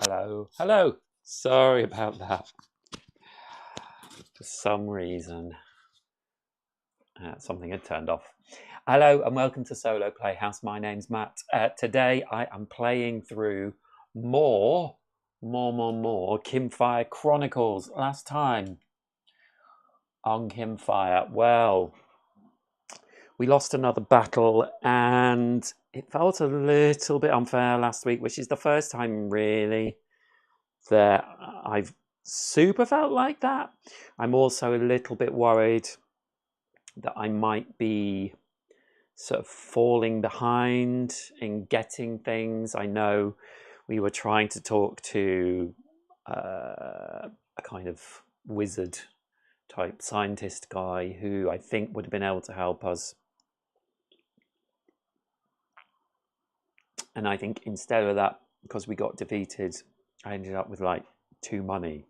Hello. Hello. Sorry about that. For some reason, something had turned off. Hello and welcome to Solo Playhouse. My name's Matt. Today I am playing through more Kinfire Chronicles. Last time on Kinfire, well, we lost another battle and it felt a little bit unfair last week, which is the first time really that I've super felt like that. I'm also a little bit worried that I might be sort of falling behind in getting things. I know we were trying to talk to a kind of wizard type scientist guy who I think would have been able to help us. And I think instead of that, because we got defeated, I ended up with like 2 money.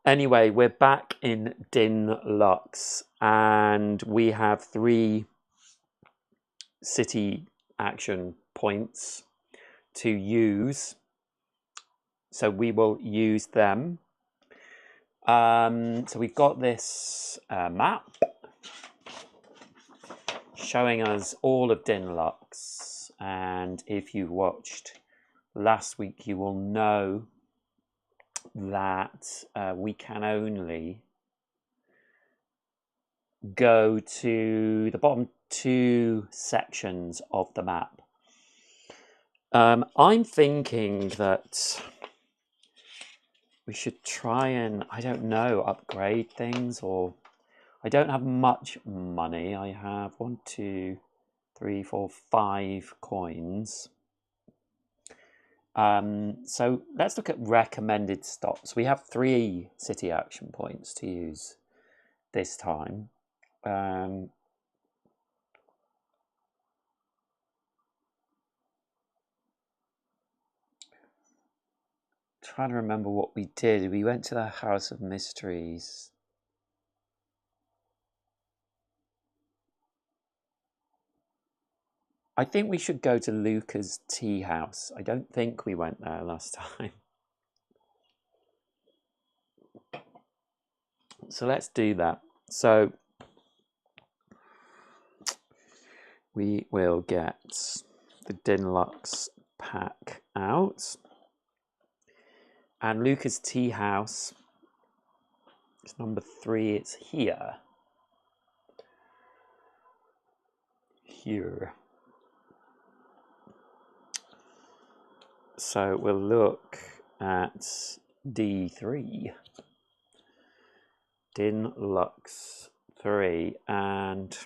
Anyway, we're back in Din Lux and we have 3 city action points to use. So we will use them. So we've got this map showing us all of Din Lux. And if you watched last week, you will know that we can only go to the bottom 2 sections of the map. I'm thinking that we should try and, I don't know, upgrade things, or I don't have much money. I have 1, 2, 3, 4, 5 coins. So let's look at recommended stops. We have 3 city action points to use this time. Trying to remember what we did. We went to the House of Mysteries. I think we should go to Luca's tea house. I don't think we went there last time. So let's do that. So we will get the Din Lux pack out. And Luca's tea house is number 3. It's here. Here. So we'll look at D3. Din Lux 3, and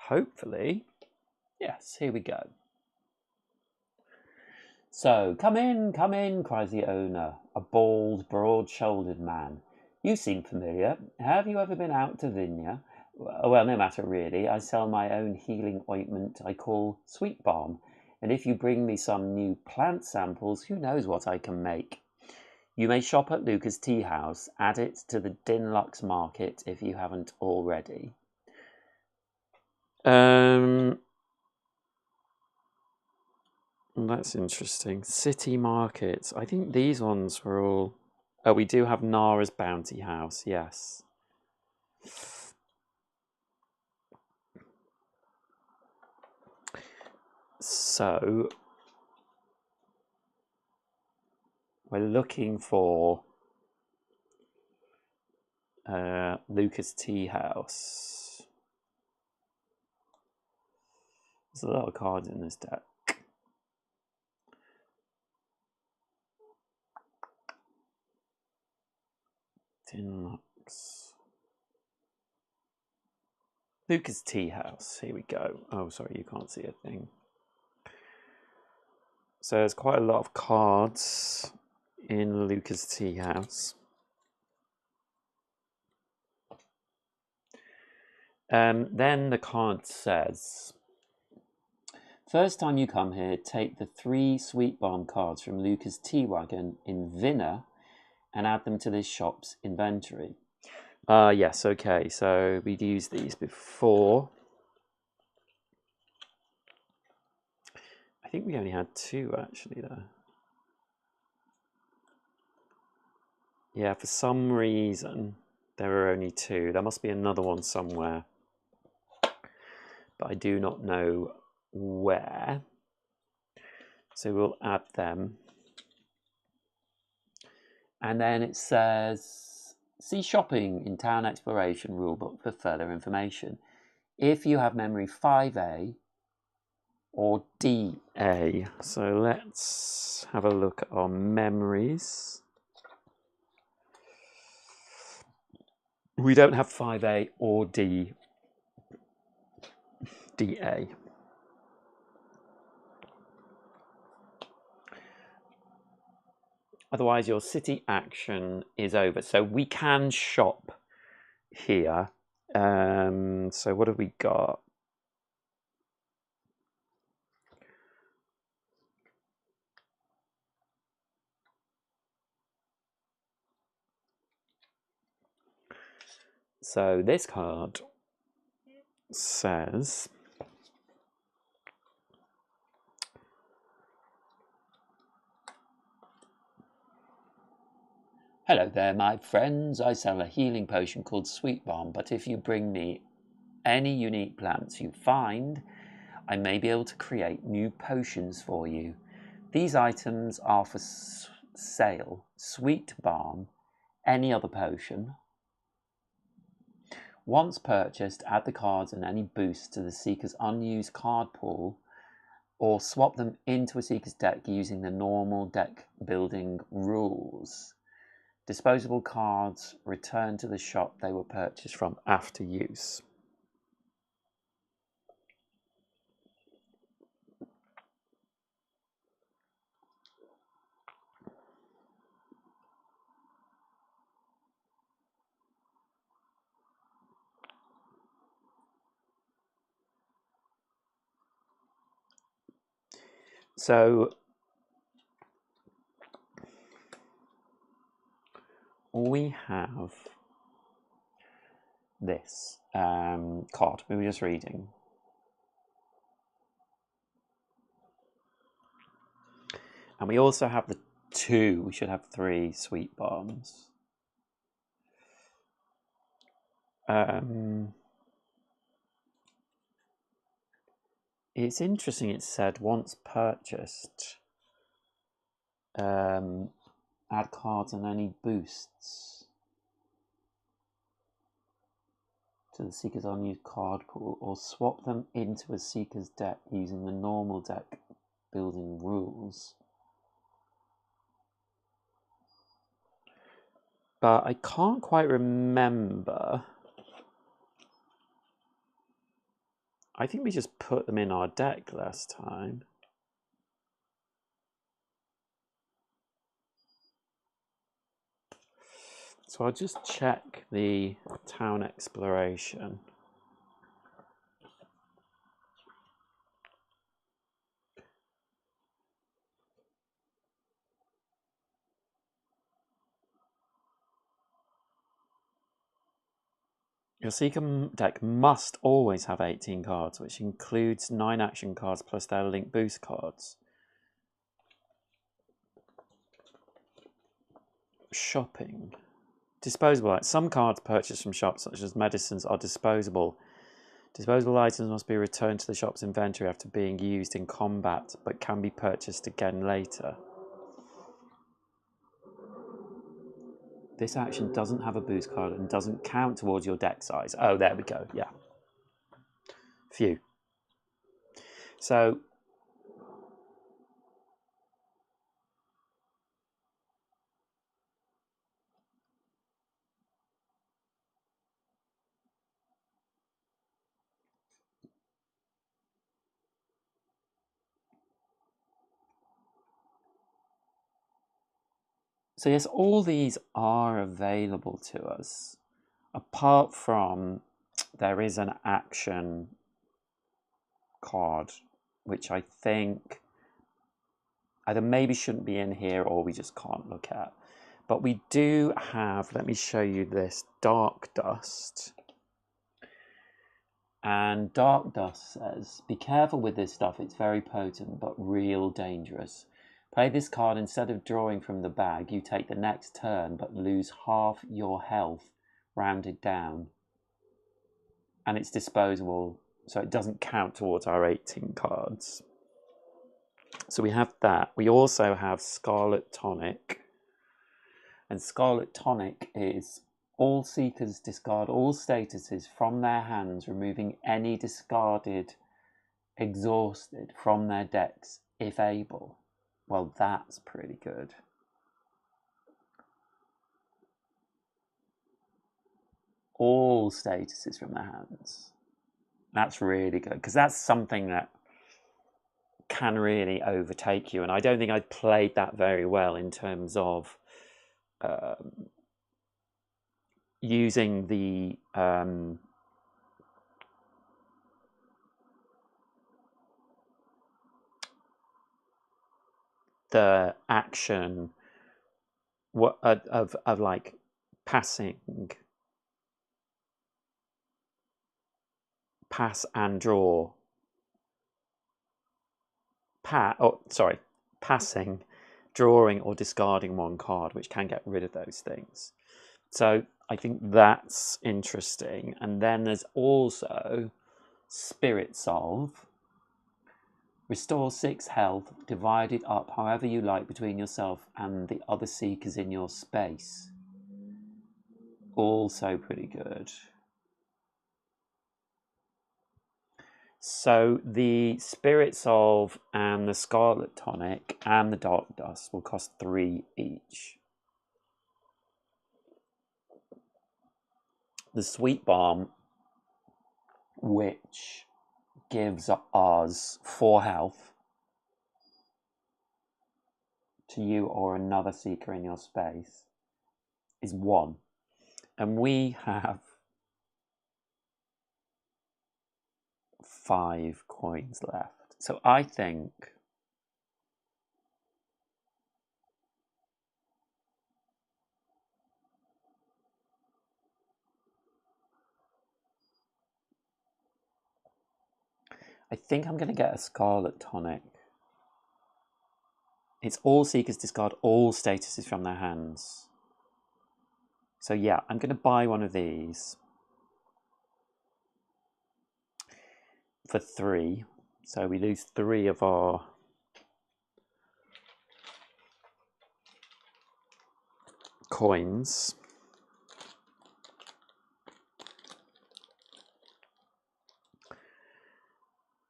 hopefully, yes, here we go. So, come in, cries the owner, a bald, broad-shouldered man. You seem familiar. Have you ever been out to Vinya? Well, no matter really. I sell my own healing ointment I call Sweet Balm, and if you bring me some new plant samples, who knows what I can make. You may shop at Luca's tea house. Add it to the Din Lux market if you haven't already. That's interesting. City markets. I think these ones were all... Oh, we do have Nara's Bounty House, yes. So we're looking for Luca's tea house. There's a lot of cards in this deck. Din Lux. Luca's tea house. Here we go. Oh, sorry, you can't see a thing. So there's quite a lot of cards in Luca's tea house. Then the card says, first time you come here, take the 3 Sweet Balm cards from Luca's tea wagon in Vinner and add them to this shop's inventory. Yes, okay, so we'd used these before. I think we only had 2 actually there. Yeah, for some reason there are only 2. There must be another one somewhere, but I do not know where. So we'll add them. And then it says, see shopping in town exploration rulebook for further information. If you have memory 5A or DA. So let's have a look at our memories. We don't have 5A or DA. Otherwise, your city action is over. So we can shop here. So what have we got? So this card says, hello there, my friends. I sell a healing potion called Sweet Balm, but if you bring me any unique plants you find, I may be able to create new potions for you. These items are for sale. Sweet Balm, any other potion. Once purchased, add the cards and any boosts to the Seeker's unused card pool, or swap them into a Seeker's deck using the normal deck building rules. Disposable cards return to the shop they were purchased from after use. So we have this card we were just reading. And we also have the 2. We should have 3 Sweet Balms. It's interesting, it said once purchased, add cards and any boosts to the Seeker's unused card pool, or swap them into a Seeker's deck using the normal deck building rules. But I can't quite remember. I think we just put them in our deck last time. So I'll just check the town exploration. Your Seeker deck must always have 18 cards, which includes 9 action cards plus their link boost cards. Shopping. Disposable. Some cards purchased from shops, such as medicines, are disposable. Disposable items must be returned to the shop's inventory after being used in combat, but can be purchased again later. This action doesn't have a boost card and doesn't count towards your deck size. Oh, there we go. Yeah. Phew. So yes, all these are available to us, apart from there is an action card, which I think either maybe shouldn't be in here or we just can't look at. But we do have, let me show you this, Dark Dust. And Dark Dust says, be careful with this stuff, it's very potent, but real dangerous. Play this card instead of drawing from the bag, you take the next turn, but lose half your health, rounded down. And it's disposable, so it doesn't count towards our 18 cards. So we have that. We also have Scarlet Tonic. And Scarlet Tonic is all seekers discard all statuses from their hands, removing any discarded, exhausted from their decks, if able. Well, that's pretty good. All statuses from their hands. That's really good, because that's something that can really overtake you. And I don't think I played that very well in terms of using the action of like passing, pass and draw, passing, drawing or discarding one card, which can get rid of those things. So I think that's interesting. And then there's also Spirit Solve. Restore 6 health, divide it up however you like between yourself and the other seekers in your space. Also pretty good. So the Spirit Solve and the Scarlet Tonic and the Dark Dust will cost 3 each. The Sweet Balm, which gives us 4 health to you or another seeker in your space, is 1. And we have 5 coins left. So I think I'm going to get a Scarlet Tonic. It's all seekers discard all statuses from their hands. So yeah, I'm going to buy one of these for 3. So we lose 3 of our coins.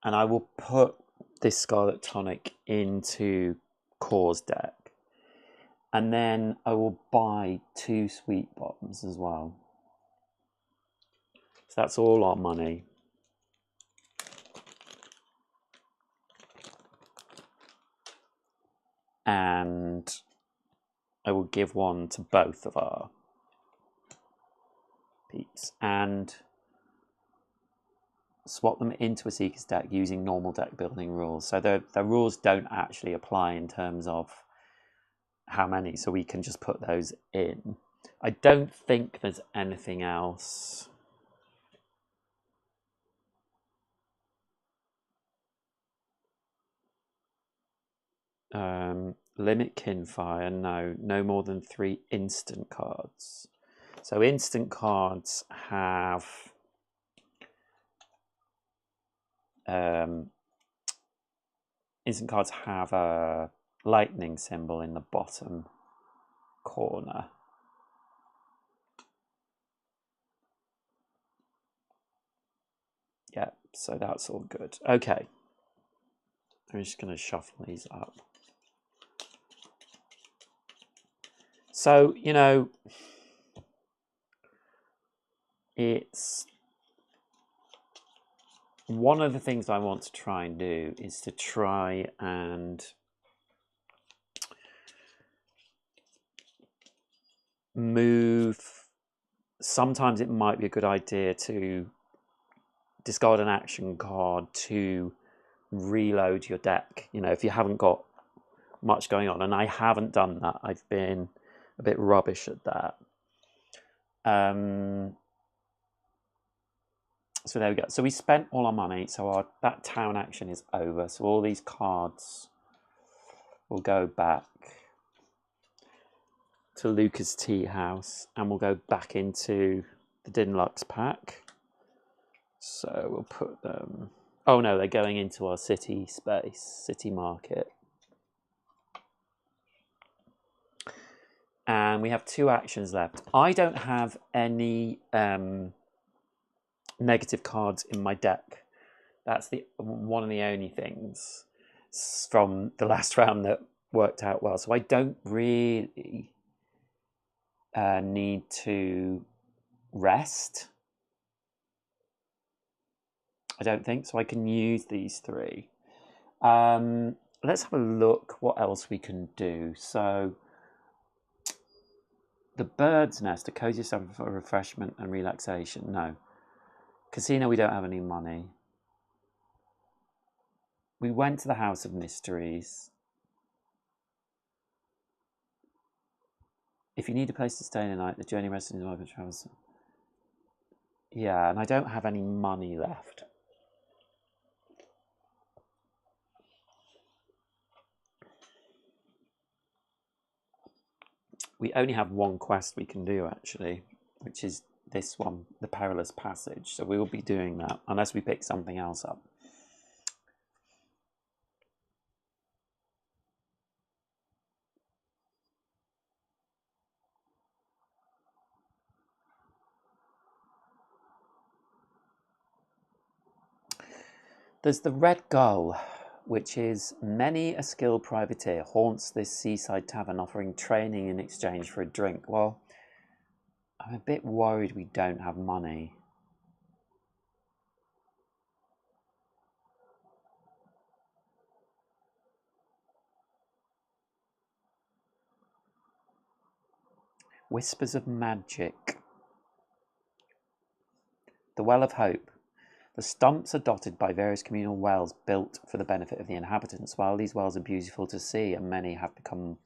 And I will put this Scarlet Tonic into Core's deck. And then I will buy 2 Sweet Bombs as well. So that's all our money. And I will give one to both of our peeps. And swap them into a Seeker's deck using normal deck building rules. So the rules don't actually apply in terms of how many, so we can just put those in. I don't think there's anything else. Limit Kinfire, no more than 3 instant cards. So instant cards have a lightning symbol in the bottom corner. Yeah, so that's all good. Okay, I'm just going to shuffle these up. So, you know, it's one of the things I want to try and do is to try and move. Sometimes it might be a good idea to discard an action card to reload your deck, you know, if you haven't got much going on. And I haven't done that. I've been a bit rubbish at that. So there we go. So we spent all our money. So that town action is over. So all these cards will go back to Luca's tea house, and we'll go back into the Dinlux pack. So we'll put them... Oh no, they're going into our city space, city market. And we have 2 actions left. I don't have any negative cards in my deck. That's one of the only things from the last round that worked out well. So I don't really need to rest. I don't think so. I can use these 3. Let's have a look what else we can do. So the bird's nest, a cozy stuff for refreshment and relaxation. No. Casino, we don't have any money. We went to the House of Mysteries. If you need a place to stay tonight, the journey rests in your life and travels. Yeah, and I don't have any money left. We only have 1 quest we can do, actually, which is this one, the Perilous Passage. So we will be doing that, unless we pick something else up. There's the Red Gull, which is many a skilled privateer haunts this seaside tavern, offering training in exchange for a drink. Well, I'm a bit worried we don't have money. Whispers of Magic. The Well of Hope. The stumps are dotted by various communal wells built for the benefit of the inhabitants. While these wells are beautiful to see and many have become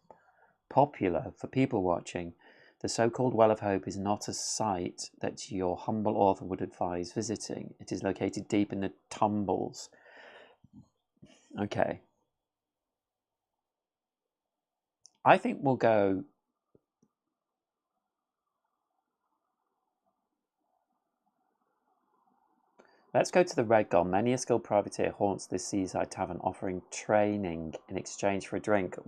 popular for people watching, the so-called Well of Hope is not a site that your humble author would advise visiting. It is located deep in the tumbles. Okay. I think we'll go... Let's go to the Red Gull. Many a skilled privateer haunts this seaside tavern, offering training in exchange for a drink.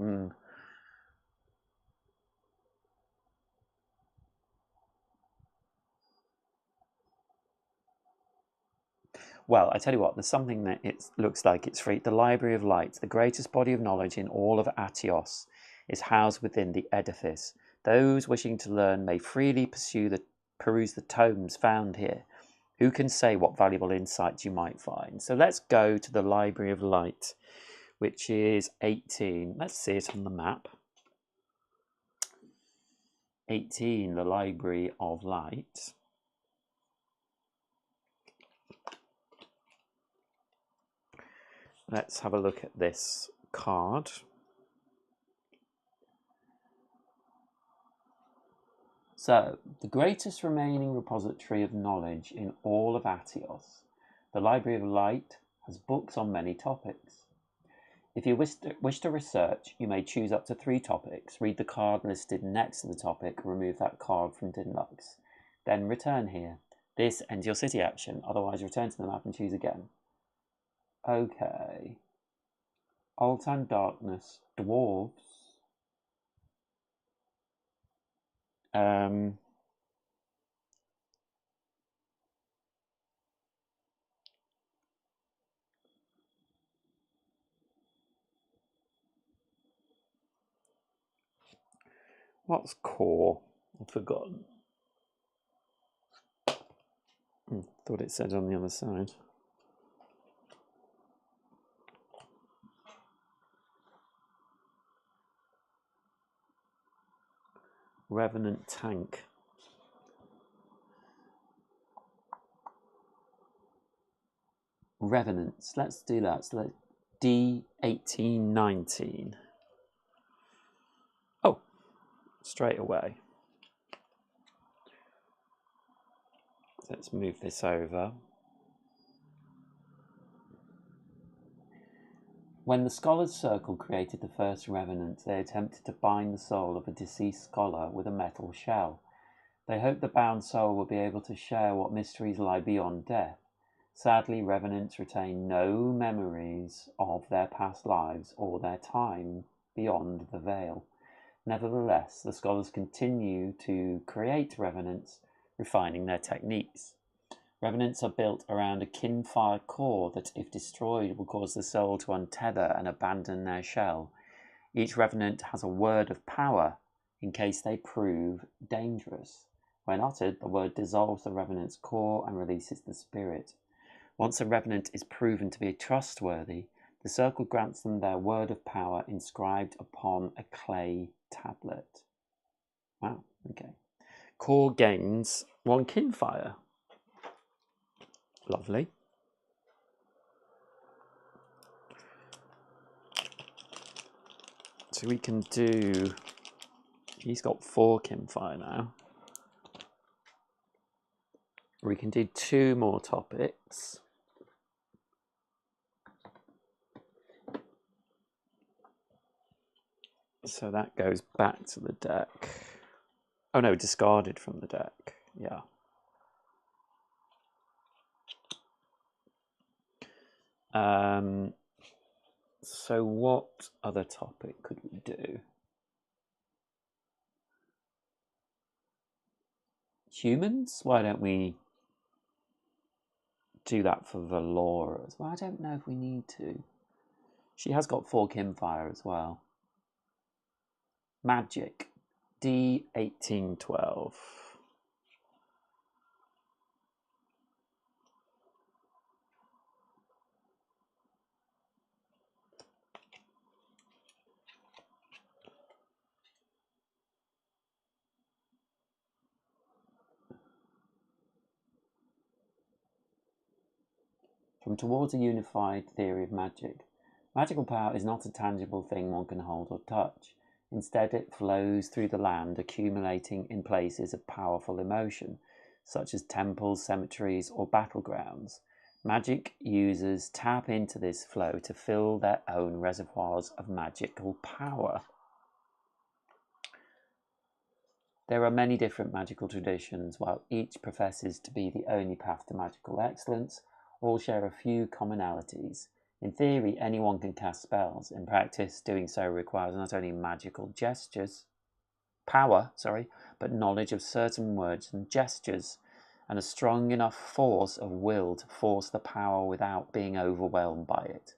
Well, I tell you what, there's something that it looks like it's free. The Library of Light, the greatest body of knowledge in all of Atios, is housed within the edifice. Those wishing to learn may freely peruse the tomes found here. Who can say what valuable insights you might find? So let's go to the Library of Light, which is 18. Let's see it on the map. 18, the Library of Light. Let's have a look at this card. So, the greatest remaining repository of knowledge in all of Atios, the Library of Light has books on many topics. If you wish to research, you may choose up to 3 topics, read the card listed next to the topic, remove that card from Dinlux. Then return here. This ends your city action, otherwise return to the map and choose again. Okay. Old Time Darkness, Dwarves. What's core? I've forgotten. Thought it said on the other side. Revenant Tank. Revenants. Let's do that. So let's D1819. Oh, straight away. Let's move this over. When the Scholars' Circle created the first revenant, they attempted to bind the soul of a deceased scholar with a metal shell. They hoped the bound soul would be able to share what mysteries lie beyond death. Sadly, revenants retain no memories of their past lives or their time beyond the veil. Nevertheless, the scholars continue to create revenants, refining their techniques. Revenants are built around a Kinfire core that, if destroyed, will cause the soul to untether and abandon their shell. Each revenant has a word of power in case they prove dangerous. When uttered, the word dissolves the revenant's core and releases the spirit. Once a revenant is proven to be trustworthy, the circle grants them their word of power inscribed upon a clay tablet. Wow, okay. Core gains 1 Kinfire. Lovely. So we can do... He's got 4 Kinfire now. We can do 2 more topics. So that goes back to the deck. Oh no, discarded from the deck. Yeah. So what other topic could we do? Humans? Why don't we do that for Valora as well? I don't know if we need to. She has got 4 Kinfire as well. Magic. D1812. From Towards a Unified Theory of Magic. Magical power is not a tangible thing one can hold or touch. Instead, it flows through the land, accumulating in places of powerful emotion, such as temples, cemeteries, or battlegrounds. Magic users tap into this flow to fill their own reservoirs of magical power. There are many different magical traditions, while each professes to be the only path to magical excellence. All share a few commonalities. In theory, anyone can cast spells. In practice, doing so requires not only magical power, but knowledge of certain words and gestures, and a strong enough force of will to force the power without being overwhelmed by it.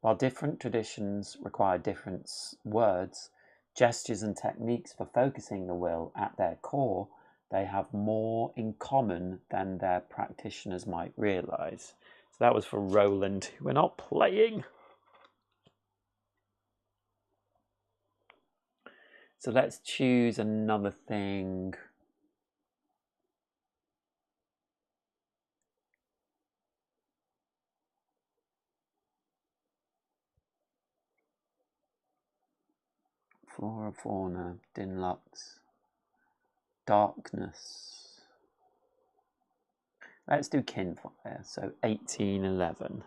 While different traditions require different words, gestures, and techniques for focusing the will at their core, they have more in common than their practitioners might realise. So that was for Roland, who we're not playing. So let's choose another thing. Flora, fauna, Dinlux, darkness. Let's do Kinfire, so 1811.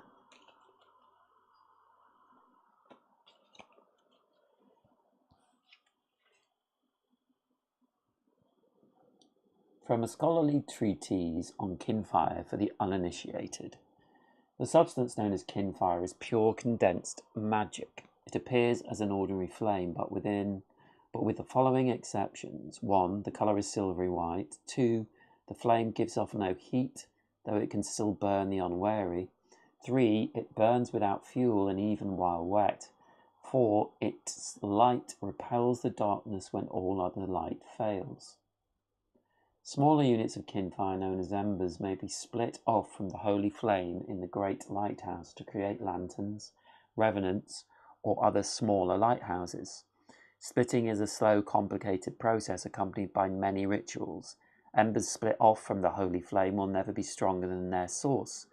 From a scholarly treatise on Kinfire for the uninitiated. The substance known as Kinfire is pure condensed magic. It appears as an ordinary flame, but with the following exceptions. 1. The colour is silvery white. 2. The flame gives off no heat, though it can still burn the unwary. 3. It burns without fuel and even while wet. 4. Its light repels the darkness when all other light fails. Smaller units of Kinfire, known as embers, may be split off from the holy flame in the great lighthouse to create lanterns, revenants, or other smaller lighthouses. Splitting is a slow, complicated process accompanied by many rituals. Embers split off from the holy flame will never be stronger than their source.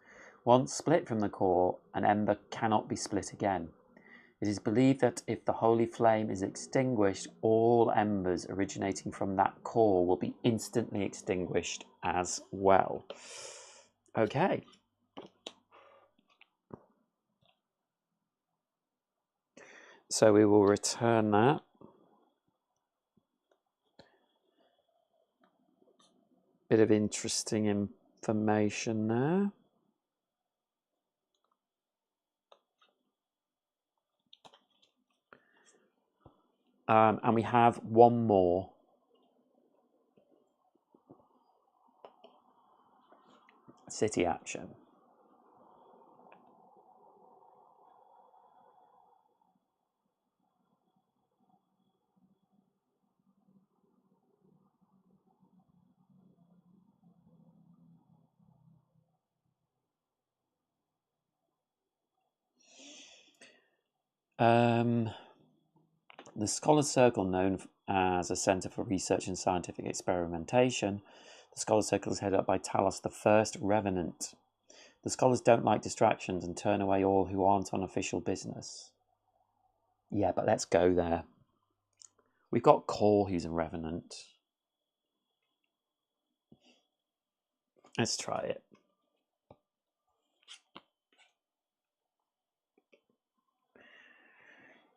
Once split from the core, an ember cannot be split again. It is believed that if the holy flame is extinguished, all embers originating from that core will be instantly extinguished as well. Okay. So we will return that. Bit of interesting information there. And we have one more. City action. The Scholars Circle, known as a centre for research and scientific experimentation, the Scholars Circle is headed up by Talos, the first Revenant. The Scholars don't like distractions and turn away all who aren't on official business. Yeah, but let's go there. We've got Core, who's a Revenant. Let's try it.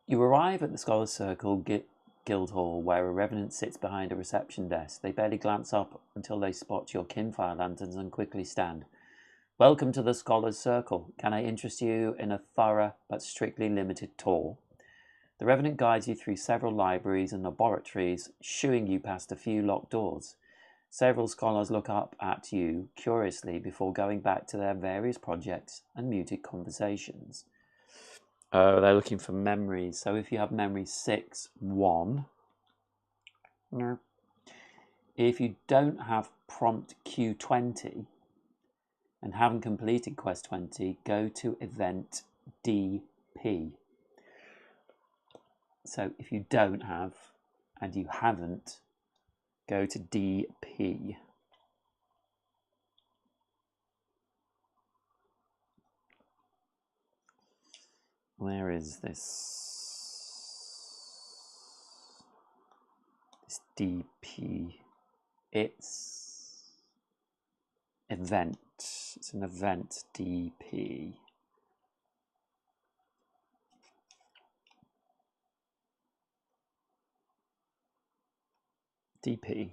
You arrive at the Scholars Circle Guildhall, where a Revenant sits behind a reception desk. They barely glance up until they spot your Kinfire lanterns and quickly stand. Welcome to the Scholars Circle. Can I interest you in a thorough but strictly limited tour? The Revenant guides you through several libraries and laboratories, shooing you past a few locked doors. Several scholars look up at you curiously before going back to their various projects and muted conversations. Oh, they're looking for memories. So if you have memory 6, 1. No. If you don't have prompt Q20 and haven't completed quest 20, go to event DP. So if you don't have and you haven't, go to DP. Where is this? This DP. It's event. It's an event DP. DP.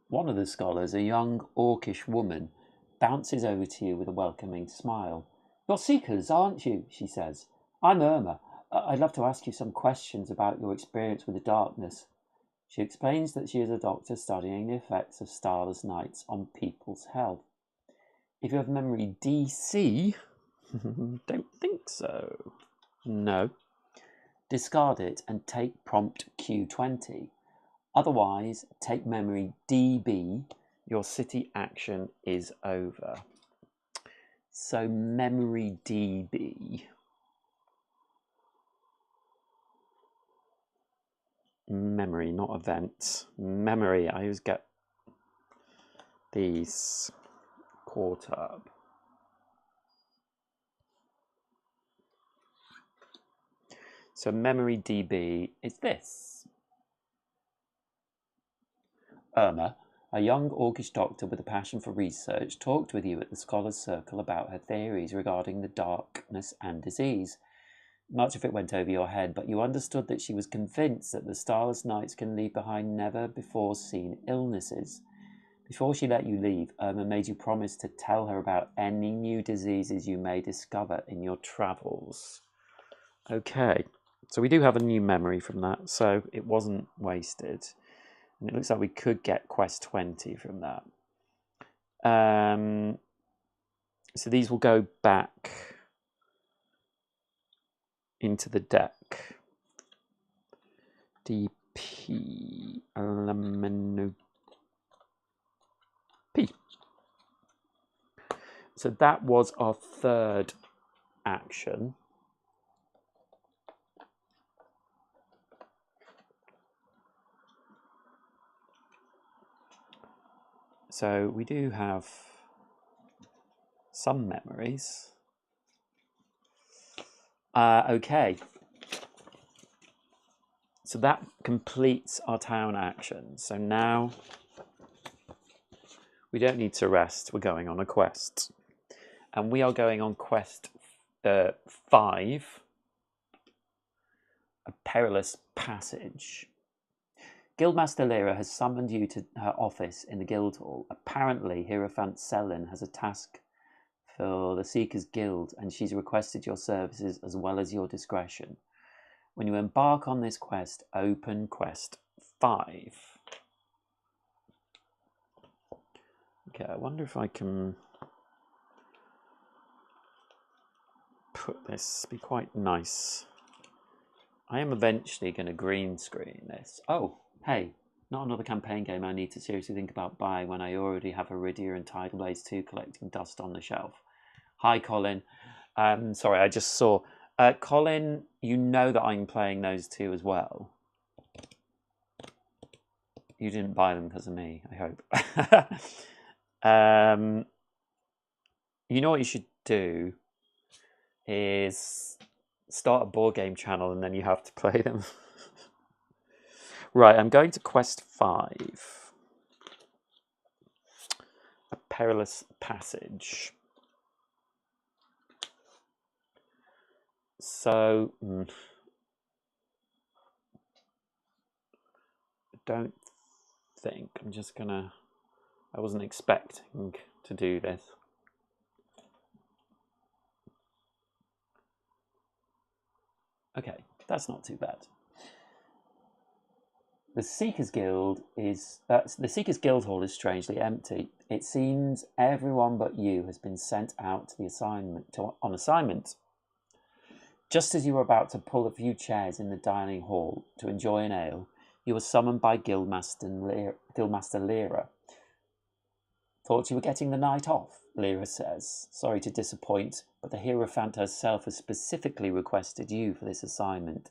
One of the scholars, a young orcish woman, bounces over to you with a welcoming smile. You're seekers, aren't you? She says. I'm Irma. I'd love to ask you some questions about your experience with the darkness. She explains that she is a doctor studying the effects of starless nights on people's health. If you have memory DC, don't think so. No. Discard it and take prompt Q20. Otherwise, take memory DB. Your city action is over. So memory DB. Memory, not event. Memory. I always get these caught up. So memory DB is this. Irma, a young orcish doctor with a passion for research, talked with you at the Scholars Circle about her theories regarding the darkness and disease. Much of it went over your head, but you understood that she was convinced that the starless nights can leave behind never-before-seen illnesses. Before she let you leave, Irma made you promise to tell her about any new diseases you may discover in your travels. Okay, so we do have a new memory from that, so it wasn't wasted. And it looks like we could get quest 20 from that. So these will go back into the deck. DP Elemento P. So that was our third action. So we do have some memories. Okay. So that completes our town action. So now We don't need to rest. We're going on a quest. And we are going on quest 5, a perilous passage. Guildmaster Lyra has summoned you to her office in the Guildhall. Apparently, Hierophant Selin has a task for the Seekers Guild, and she's requested your services as well as your discretion. When you embark on this quest, open quest 5. Okay, I wonder if I can put this, be quite nice. I am eventually going to green screen this. Oh, hey, not another campaign game I need to seriously think about buying when I already have Iridia and Tidal Blades 2 collecting dust on the shelf. Hi, Colin. Sorry, I just saw. Colin, you know that I'm playing those 2 as well. You didn't buy them because of me, I hope. You know what you should do is start a board game channel and then you have to play them. Right, I'm going to quest 5. A perilous passage. So, I don't think, I'm just gonna, I wasn't expecting to do this. Okay, that's not too bad. The Seekers Guild is the Seekers Guildhall is strangely empty. It seems everyone but you has been sent out to on assignment. Just as you were about to pull a few chairs in the dining hall to enjoy an ale, you were summoned by Guildmaster Lyra. Thought you were getting the night off, Lyra says. Sorry to disappoint, but the Hierophant herself has specifically requested you for this assignment.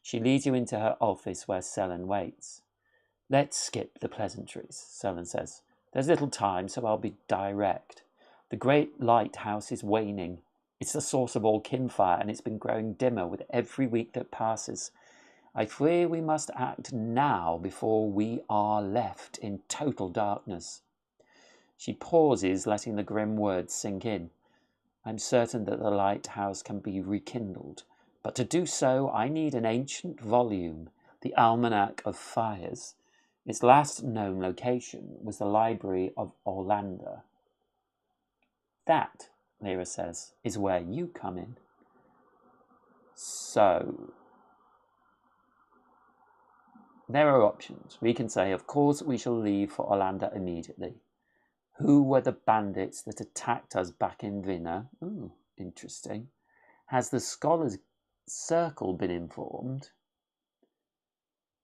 She leads you into her office where Selin waits. Let's skip the pleasantries, Selin says. There's little time, so I'll be direct. The great lighthouse is waning. It's the source of all kinfire, and it's been growing dimmer with every week that passes. I fear we must act now before we are left in total darkness. She pauses, letting the grim words sink in. I'm certain that the lighthouse can be rekindled, but to do so I need an ancient volume, the Almanac of Fires. Its last known location was the Library of Orlando. That, Lyra says, is where you come in. So, there are options. We can say, of course, we shall leave for Orlando immediately. Who were the bandits that attacked us back in Vinna? Ooh, interesting. Has the Scholars' Circle been informed?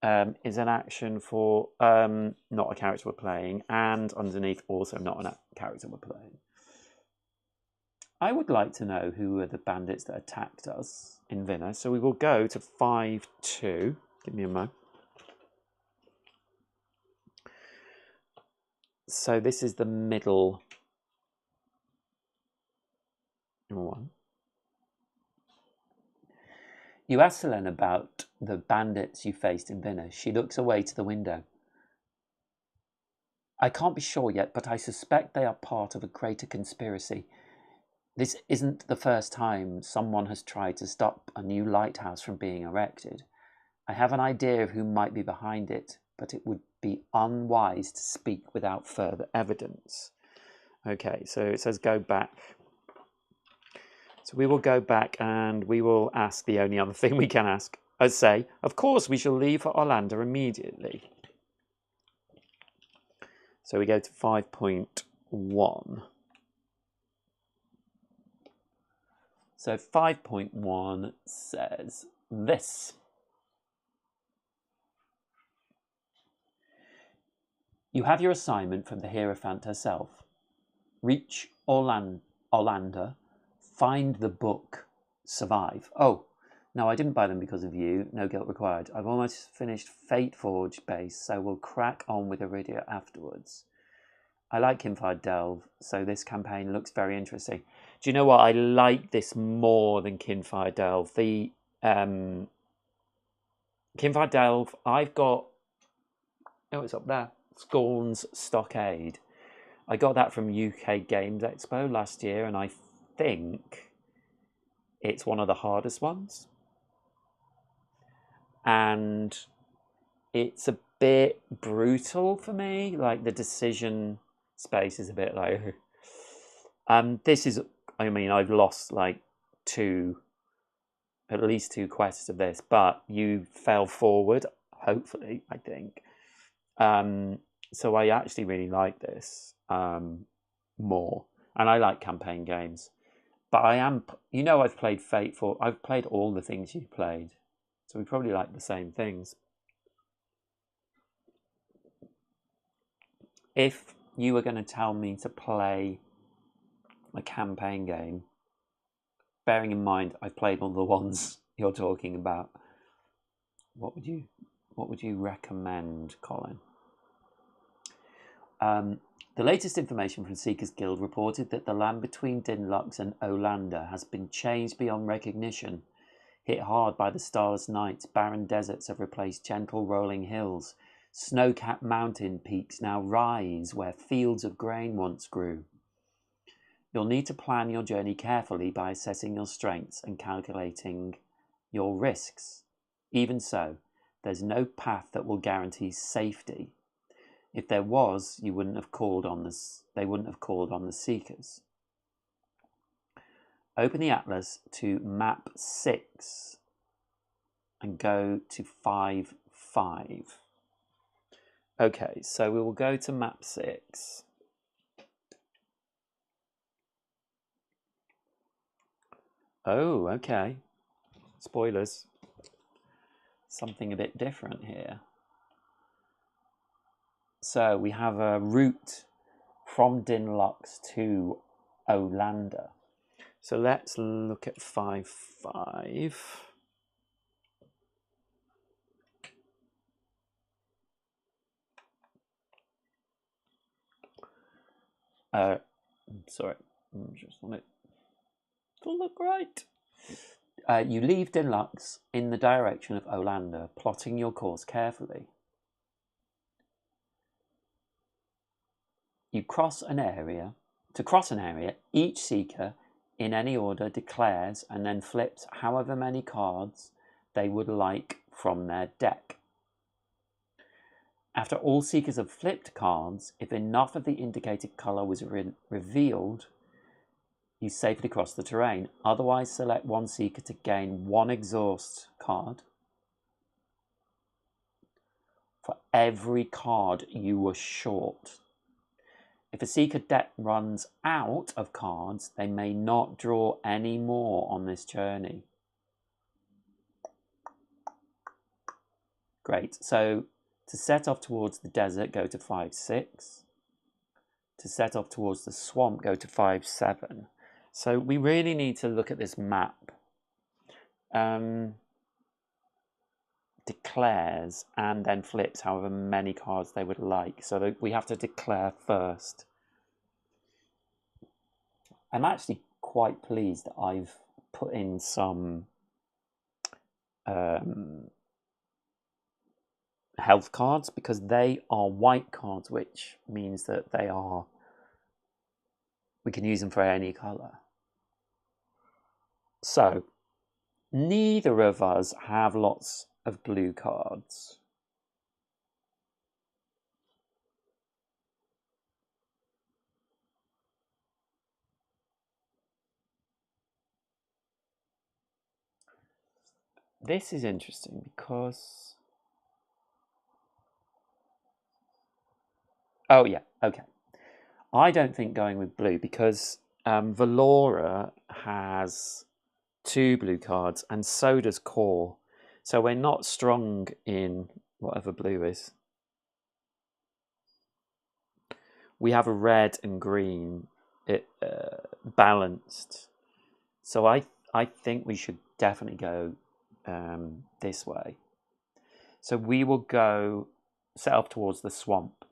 Is an action for not a character we're playing, and underneath also not a character we're playing. I would like to know who were the bandits that attacked us in Vinna, so we will go to 5-2. Give me a moment. So this is the middle one. You ask Selene about the bandits you faced in Vinna. She looks away to the window. I can't be sure yet, but I suspect they are part of a greater conspiracy. This isn't the first time someone has tried to stop a new lighthouse from being erected. I have an idea of who might be behind it, but it would be unwise to speak without further evidence. Okay, so it says go back. So we will go back and we will ask the only other thing we can ask. As say, of course we shall leave for Orlando immediately. So we go to 5.1. So 5.1 says this. You have your assignment from the Hierophant herself. Reach Orlando, find the book, survive. Oh, no, I didn't buy them because of you. No guilt required. I've almost finished Fate Forge base, so we'll crack on with Iridia afterwards. I like Kinfire Delve, so this campaign looks very interesting. Do you know what? I like this more than Kinfire Delve. The Kinfire Delve, I've got... Oh, it's up there. Scorn's Stockade. I got that from UK Games Expo last year, and I think it's one of the hardest ones. And it's a bit brutal for me. Like, the decision space is a bit like... this is... I mean, I've lost, like, at least two quests of this, but you fell forward, hopefully, I think. So I actually really like this more. And I like campaign games. But I am... You know, I've played Fateful. I've played all the things you played. So we probably like the same things. If you were going to tell me to play a campaign game, bearing in mind I've played all the ones you're talking about, what would you recommend, Colin? The latest information from Seekers Guild reported that the land between Dinlux and Olander has been changed beyond recognition. Hit hard by the starless nights, barren deserts have replaced gentle rolling hills. Snow-capped mountain peaks now rise where fields of grain once grew. You'll need to plan your journey carefully by assessing your strengths and calculating your risks. Even so, there's no path that will guarantee safety. If there was, they wouldn't have called on the Seekers. Open the atlas to map 6 and go to 5.5. Okay, so we will go to map 6. Oh, okay. Spoilers. Something a bit different here. So we have a route from Dinlux to Olander. So let's look at 5.5. Sorry, I just want it to look right. You leave Dinlux in the direction of Olander, plotting your course carefully. You cross an area. To cross an area, each seeker in any order declares and then flips however many cards they would like from their deck. After all seekers have flipped cards, if enough of the indicated colour was revealed, you safely cross the terrain. Otherwise, select one seeker to gain one exhaust card for every card you were short. If a seeker deck runs out of cards, they may not draw any more on this journey. Great. So to set off towards the desert, go to 5.6. To set off towards the swamp, go to 5.7. So we really need to look at this map. Declares and then flips however many cards they would like. So that we have to declare first. I'm actually quite pleased that I've put in some health cards, because they are white cards, which means that we can use them for any colour. So neither of us have lots of blue cards. This is interesting because... Oh yeah, okay. I don't think going with blue, because Valora has 2 blue cards and so does Core. So we're not strong in whatever blue is. We have a red and green balanced. So I think we should definitely go this way. So we will go set off towards the swamp,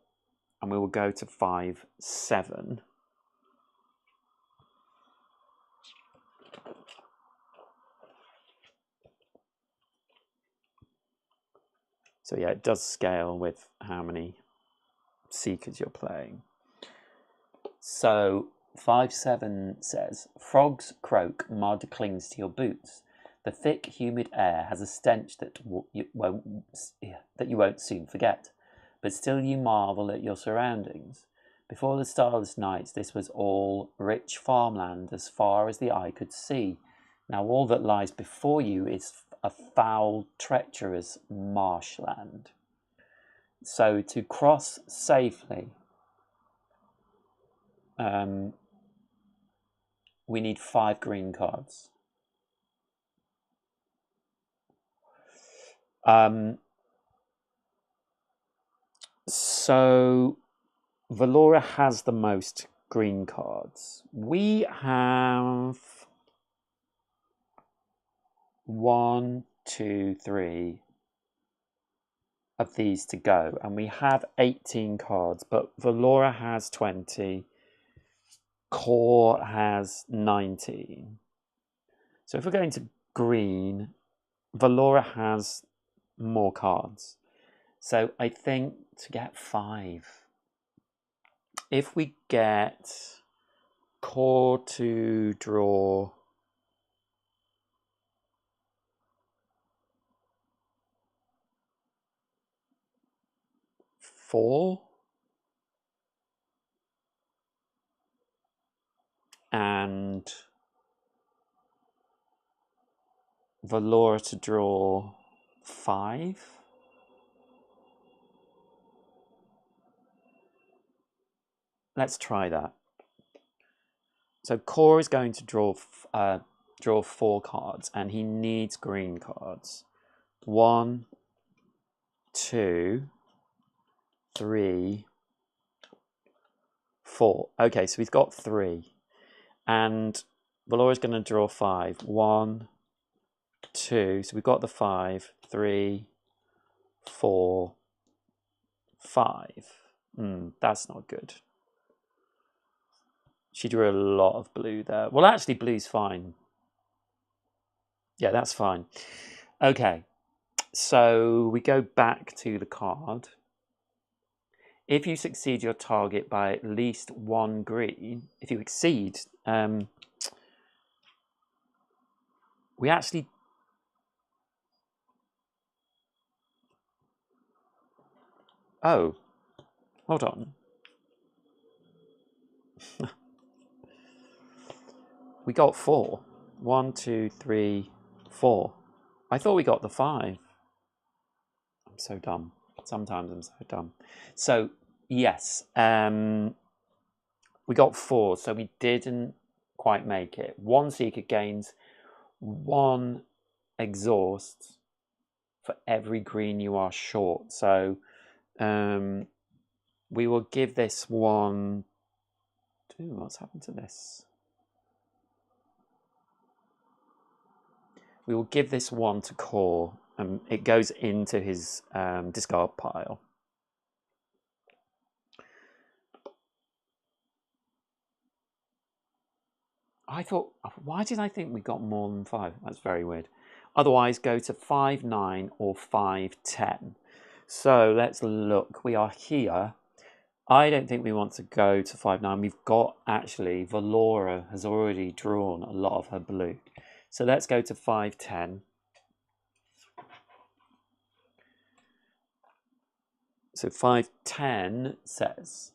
and we will go to 5.7. So yeah, it does scale with how many seekers you're playing. So 5-7 says, frogs croak, mud clings to your boots. The thick, humid air has a stench that you won't soon forget. But still you marvel at your surroundings. Before the starless nights, this was all rich farmland as far as the eye could see. Now all that lies before you is a foul, treacherous marshland. So to cross safely, we need 5 green cards. So Valora has the most green cards. We have 1, 2, 3 of these to go, and we have 18 cards, but Valora has 20. Core has 19. So if we're going to green, Valora has more cards. So I think to get 5, if we get Core to draw 4, and Valora to draw 5. Let's try that. So Core is going to draw 4 cards, and he needs green cards. 1, 2, 3, 4. Okay, so he's got 3. And Valora's going to draw 5. 1, 2. So we've got the 5. 3, 4, 5. That's not good. She drew a lot of blue there. Well, actually, blue's fine. Yeah, that's fine. Okay, so we go back to the card. If you succeed your target by at least 1 green, if you exceed, we actually... Oh, hold on. We got 4. 1, 2, 3, 4. I thought we got the 5. I'm so dumb. Sometimes I'm so dumb. So, yes, we got 4, so we didn't quite make it. 1 Seeker gains 1 exhaust for every green you are short. So, we will give this one... what's happened to this? We will give this one to Core, and it goes into his discard pile. I thought, why did I think we got more than 5? That's very weird. Otherwise, go to 5, 9 or 5, 10. So let's look. We are here. I don't think we want to go to 5, 9. We've got, actually, Valora has already drawn a lot of her blue. So let's go to 5, 10. So 5, 10 says,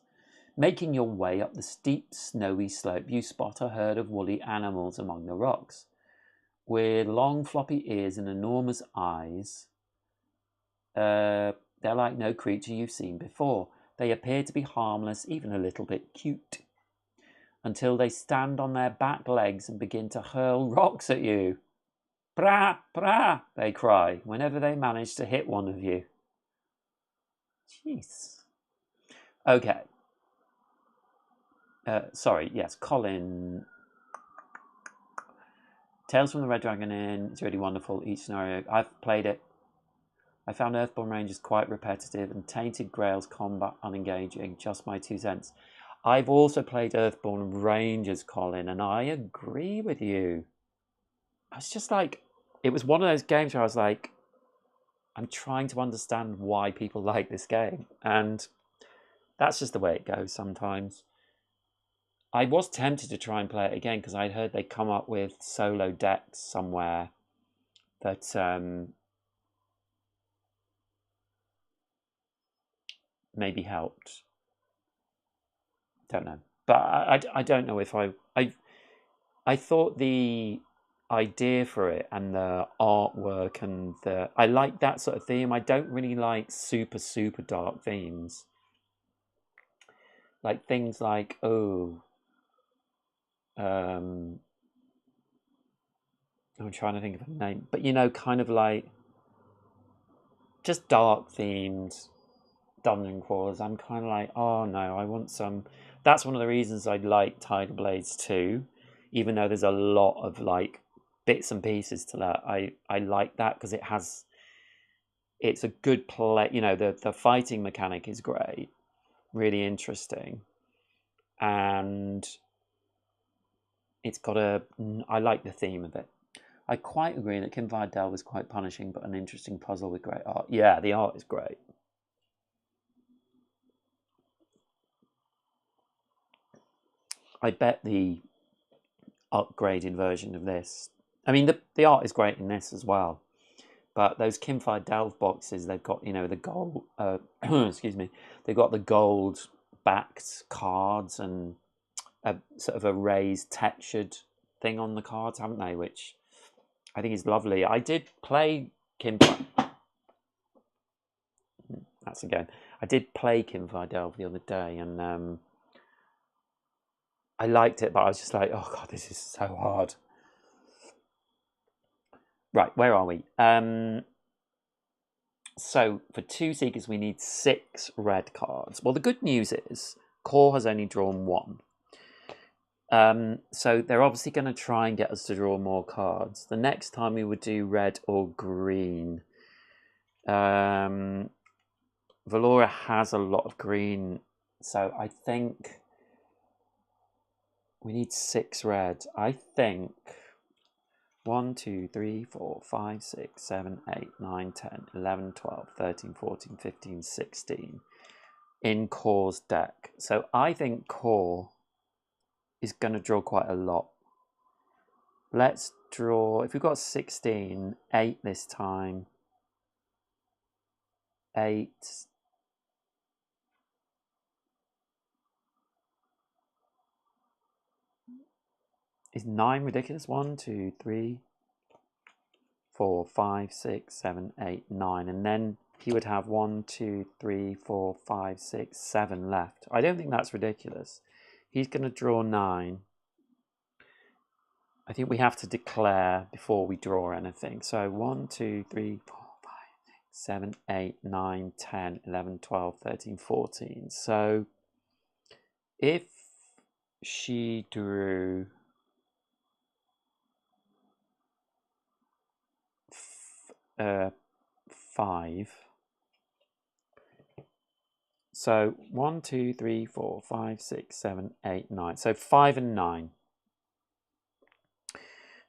making your way up the steep, snowy slope, you spot a herd of woolly animals among the rocks. With long, floppy ears and enormous eyes, they're like no creature you've seen before. They appear to be harmless, even a little bit cute, until they stand on their back legs and begin to hurl rocks at you. Pra, pra, they cry, whenever they manage to hit one of you. Jeez. Okay. Sorry, yes, Colin. Tales from the Red Dragon Inn is really wonderful. Each scenario, I've played it. I found Earthborn Rangers quite repetitive and Tainted Grail's combat unengaging. Just my 2 cents. I've also played Earthborn Rangers, Colin, and I agree with you. I was just like, it was one of those games where I was like, I'm trying to understand why people like this game. And that's just the way it goes sometimes. I was tempted to try and play it again because I'd heard they come up with solo decks somewhere that maybe helped. Don't know, but I don't know if I thought the idea for it and the artwork and I like that sort of theme. I don't really like super dark themes, like things like I'm trying to think of a name, but kind of like just dark themed dungeon crawlers. I'm kind of like, oh no, I want some. That's one of the reasons I like Tiger Blades 2, even though there's a lot of like bits and pieces to that. I like that because it's a good play. The fighting mechanic is great, really interesting, and it's got I like the theme of it. I quite agree that Kinfire Delve is quite punishing, but an interesting puzzle with great art. Yeah, the art is great. I bet the upgraded version of this. I mean, the art is great in this as well, but those Kinfire Delve boxes, they've got the gold. Excuse me, they've got the gold backed cards and a sort of a raised textured thing on the cards, haven't they? Which I think is lovely. I did play Kinfire. That's again. I did play Kinfire Delve the other day, and I liked it, but I was just like, oh god, this is so hard. Right, where are we? So for 2 Seekers, we need 6 red cards. Well, the good news is Core has only drawn 1. So they're obviously going to try and get us to draw more cards. The next time we would do red or green. Valora has a lot of green, so I think we need 6 red. I think 1, 2, 3, 4, 5, 6, 7, 8, 9, 10, 11, 12, 13, 14, 15, 16 in Core's deck. So I think Core is going to draw quite a lot. Let's draw, if we've got 16, 8 this time. 8. Is 9 ridiculous? 1, 2, 3, 4, 5, 6, 7, 8, 9. And then he would have 1, 2, 3, 4, 5, 6, 7 left. I don't think that's ridiculous. He's going to draw 9. I think we have to declare before we draw anything. So 1, 2, 3, 4, 5, 6, 7, 8, 9, 10, 11, 12, 13, 14. So if she drew 5. So 1, 2, 3, 4, 5, 6, 7, 8, 9. So 5 and 9.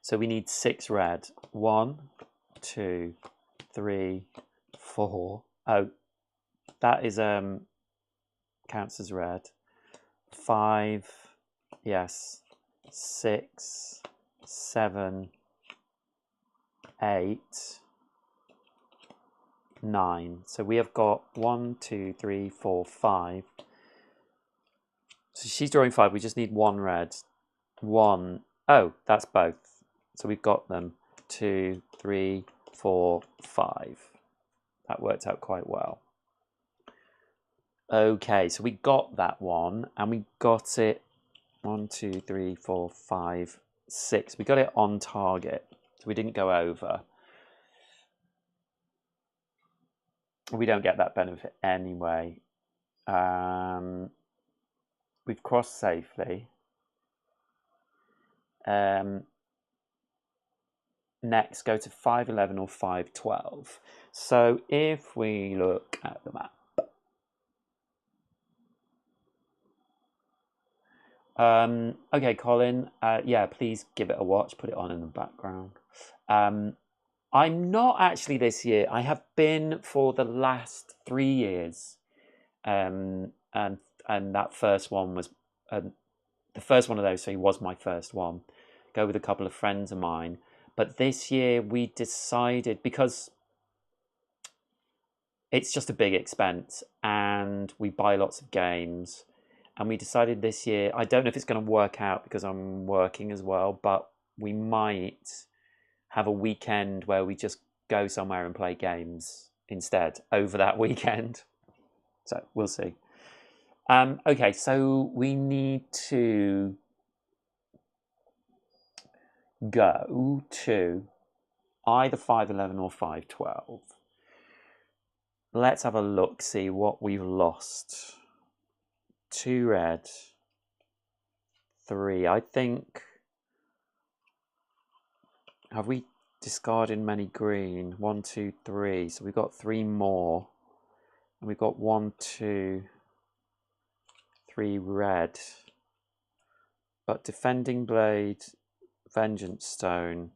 So we need 6 red. 1, 2, 3, 4. Oh, that is counts as red. 5, yes. 6, 7, 8, 9. So we have got 1, 2, 3, 4, 5. So she's drawing 5. We just need 1 red. 1. Oh, that's both. So we've got them. 2, 3, 4, 5. That worked out quite well. Okay, so we got that one, and we got it 1, 2, 3, 4, 5, 6. We got it on target, so we didn't go over. We don't get that benefit anyway. We've crossed safely. Next, go to 511 or 512. So if we look at the map, okay, Colin, yeah, please give it a watch, put it on in the background. I'm not actually this year. I have been for the last 3 years, and that first one was the first one of those three was my first one. Go with a couple of friends of mine. But this year we decided, because it's just a big expense and we buy lots of games, and we decided this year, I don't know if it's going to work out because I'm working as well, but we might have a weekend where we just go somewhere and play games instead over that weekend. So we'll see. Okay, so we need to go to either 511 or 512. Let's have a look, see what we've lost. 2 red, 3. I think, have we discarded many green? 1, 2, 3. So we've got 3 more. And we've got 1, 2, 3 red. But Defending Blade, Vengeance Stone.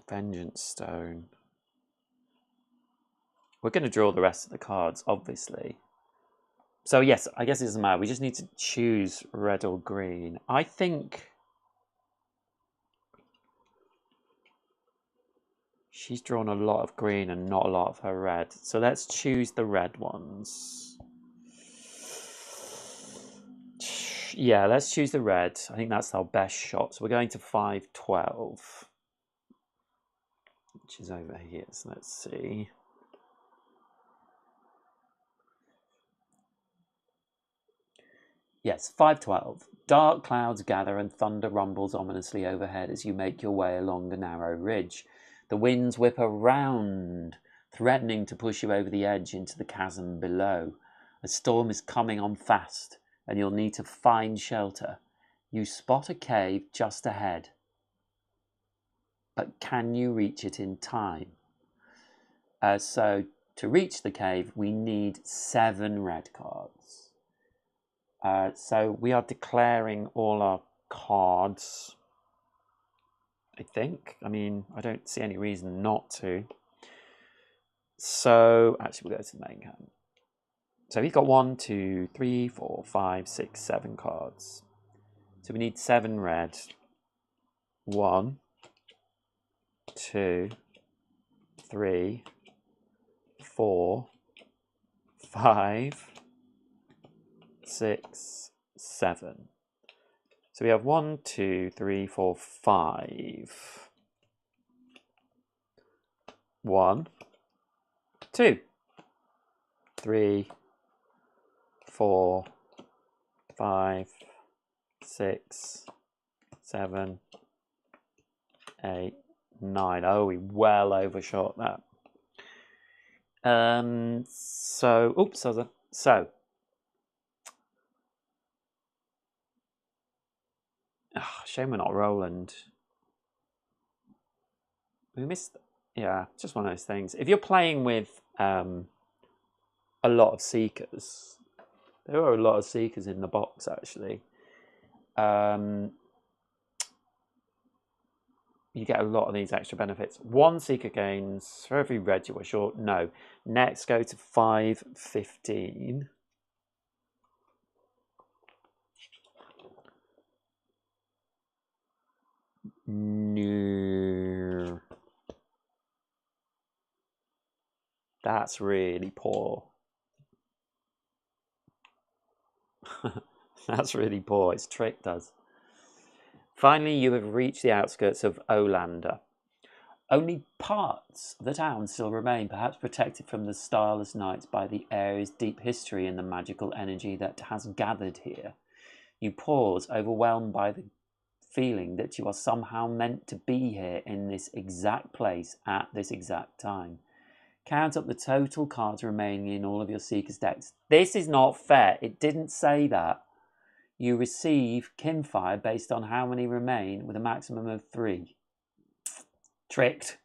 Vengeance Stone. We're going to draw the rest of the cards, obviously. So yes, I guess it doesn't matter. We just need to choose red or green. I think she's drawn a lot of green and not a lot of her red. So let's choose the red ones. Yeah, let's choose the red. I think that's our best shot. So we're going to 512, which is over here. So let's see. Yes, 512. Dark clouds gather and thunder rumbles ominously overhead as you make your way along the narrow ridge. The winds whip around, threatening to push you over the edge into the chasm below. A storm is coming on fast, and you'll need to find shelter. You spot a cave just ahead. But can you reach it in time? So to reach the cave, we need 7 red cards. So we are declaring all our cards, I think. I mean, I don't see any reason not to. So, actually, we'll go to the main hand. So we've got 1, 2, 3, 4, 5, 6, 7 cards. So we need 7 red. 1, 2, 3, 4, 5, 6, 7. So we have 1, 2, 3, 4, 5. 1, 2, 3, 4, 5, 6, 7, 8, 9. Oh, we well overshot that. Shame we're not Roland. We missed. Yeah, just one of those things. If you're playing with a lot of Seekers, there are a lot of Seekers in the box actually. You get a lot of these extra benefits. 1 Seeker gains for every red you were short. No. Next, go to 515. No. That's really poor. That's really poor. It's tricked us. Finally, you have reached the outskirts of Olander. Only parts of the town still remain, perhaps protected from the starless nights by the area's deep history and the magical energy that has gathered here. You pause, overwhelmed by the feeling that you are somehow meant to be here in this exact place at this exact time. Count up the total cards remaining in all of your Seeker's decks. This is not fair. It didn't say that. You receive Kinfire based on how many remain with a maximum of 3. Tricked.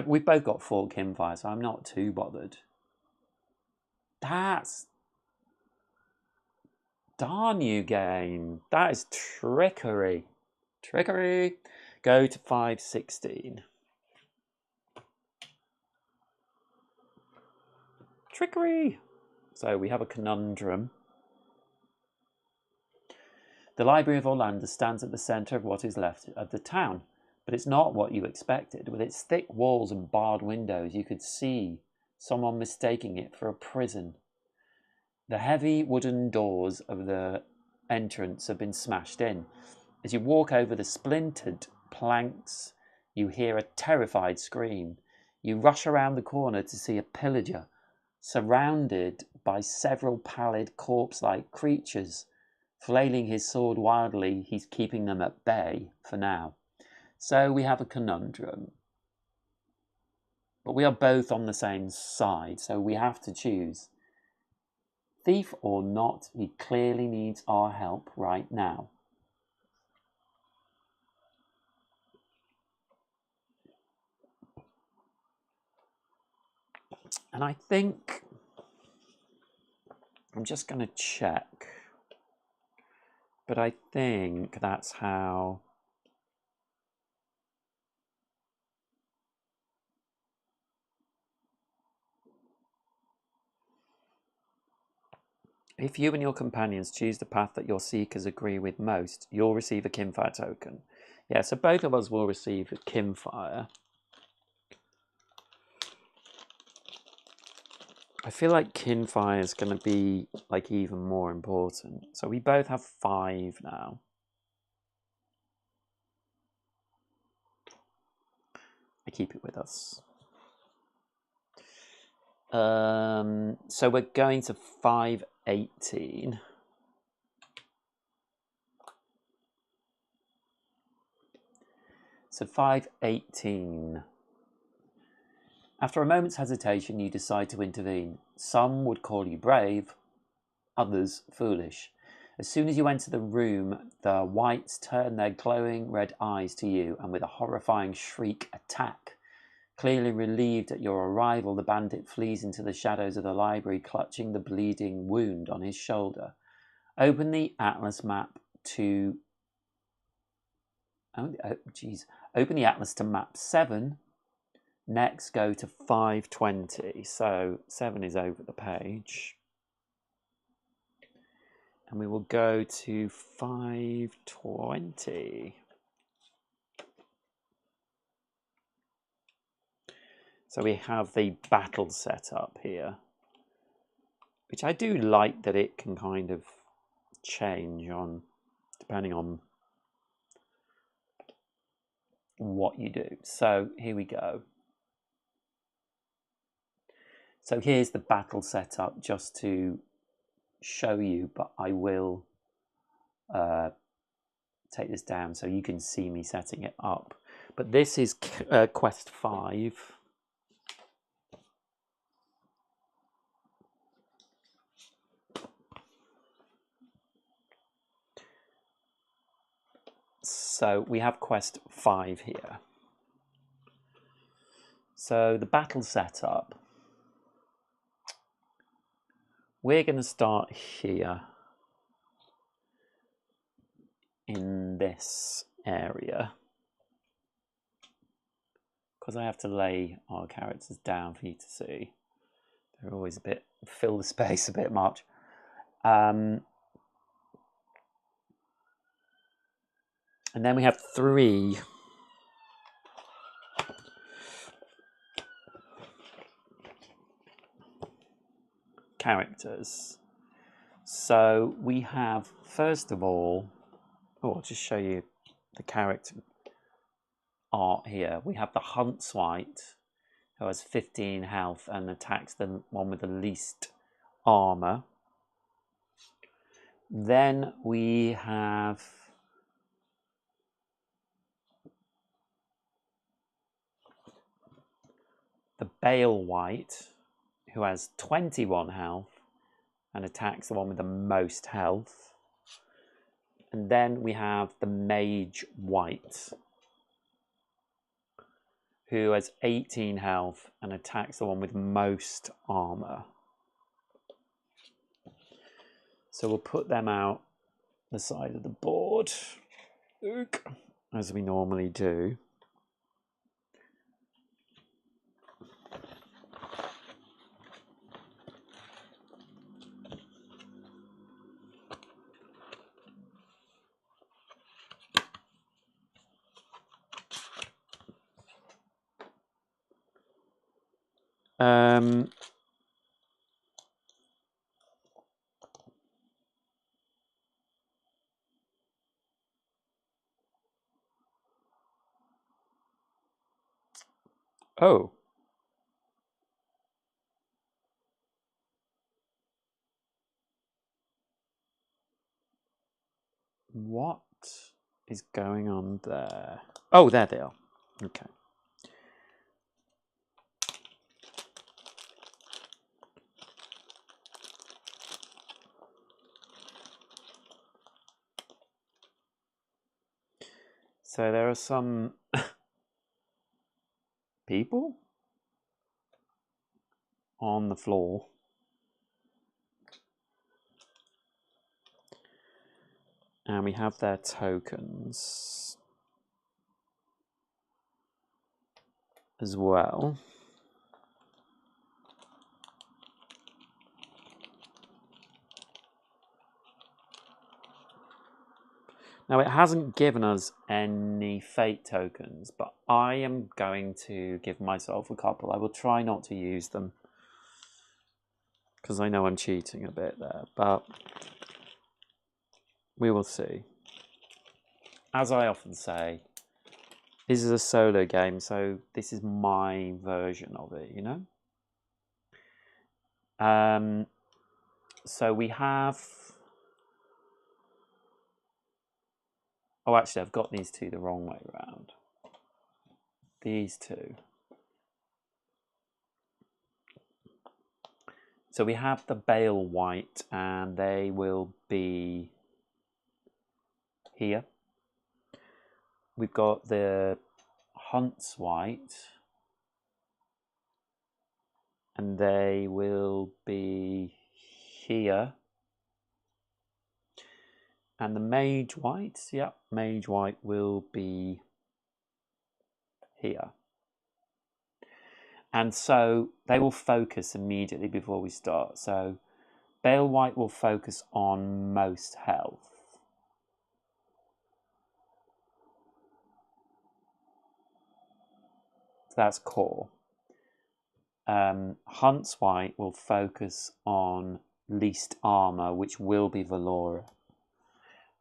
We've both got 4 Kinfire, so I'm not too bothered. That's... Darn you, game. That is trickery. Trickery. Go to 516. Trickery. So we have a conundrum. The Library of Orlando stands at the centre of what is left of the town, but it's not what you expected. With its thick walls and barred windows, you could see someone mistaking it for a prison. The heavy wooden doors of the entrance have been smashed in. As you walk over the splintered planks, you hear a terrified scream. You rush around the corner to see a pillager, surrounded by several pallid corpse-like creatures. Flailing his sword wildly, he's keeping them at bay for now. So we have a conundrum. But we are both on the same side, so we have to choose. Thief or not, he clearly needs our help right now. And I think I'm just going to check. But I think that's how if you and your companions choose the path that your seekers agree with most, you'll receive a Kinfire token. Yeah, so both of us will receive a Kinfire. I feel like Kinfire is going to be like even more important. So we both have 5 now. I keep it with us. So we're going to 518. So 518. After a moment's hesitation, you decide to intervene. Some would call you brave, others foolish. As soon as you enter the room, the whites turn their glowing red eyes to you and with a horrifying shriek attack. Clearly relieved at your arrival, the bandit flees into the shadows of the library, clutching the bleeding wound on his shoulder. Open the atlas map to... Open the atlas to map 7. Next, go to 520. So 7 is over the page. And we will go to 520. So we have the battle set up here, which I do like that it can kind of change on depending on what you do. So here we go. So here's the battle setup just to show you, but I will take this down so you can see me setting it up. But this is quest 5. So we have quest 5 here. So the battle setup. We're going to start here in this area because I have to lay our characters down for you to see. They're always a bit, fill the space a bit much. And then we have 3 characters. So we have, first of all, I'll just show you the character art here. We have the Huntswight, who has 15 health and attacks the one with the least armor. Then we have the Bale White, who has 21 health and attacks the one with the most health. And then we have the Mage White, who has 18 health and attacks the one with most armor. So we'll put them out the side of the board, as we normally do. Oh. What is going on there? Oh, there they are. Okay. So there are some people on the floor. And we have their tokens as well. Now, it hasn't given us any fate tokens, but I am going to give myself a couple. I will try not to use them, because I know I'm cheating a bit there, but we will see. As I often say, this is a solo game, so this is my version of it, you know? So we have... Oh, actually, I've got these two the wrong way around. These two. So we have the Bale White, and they will be here. We've got the Hunts White, and they will be here. And the Mage White, yeah, Mage White will be here. And so they will focus immediately before we start. So Bale White will focus on most health. So that's core. Hunts White will focus on least armor, which will be Valora.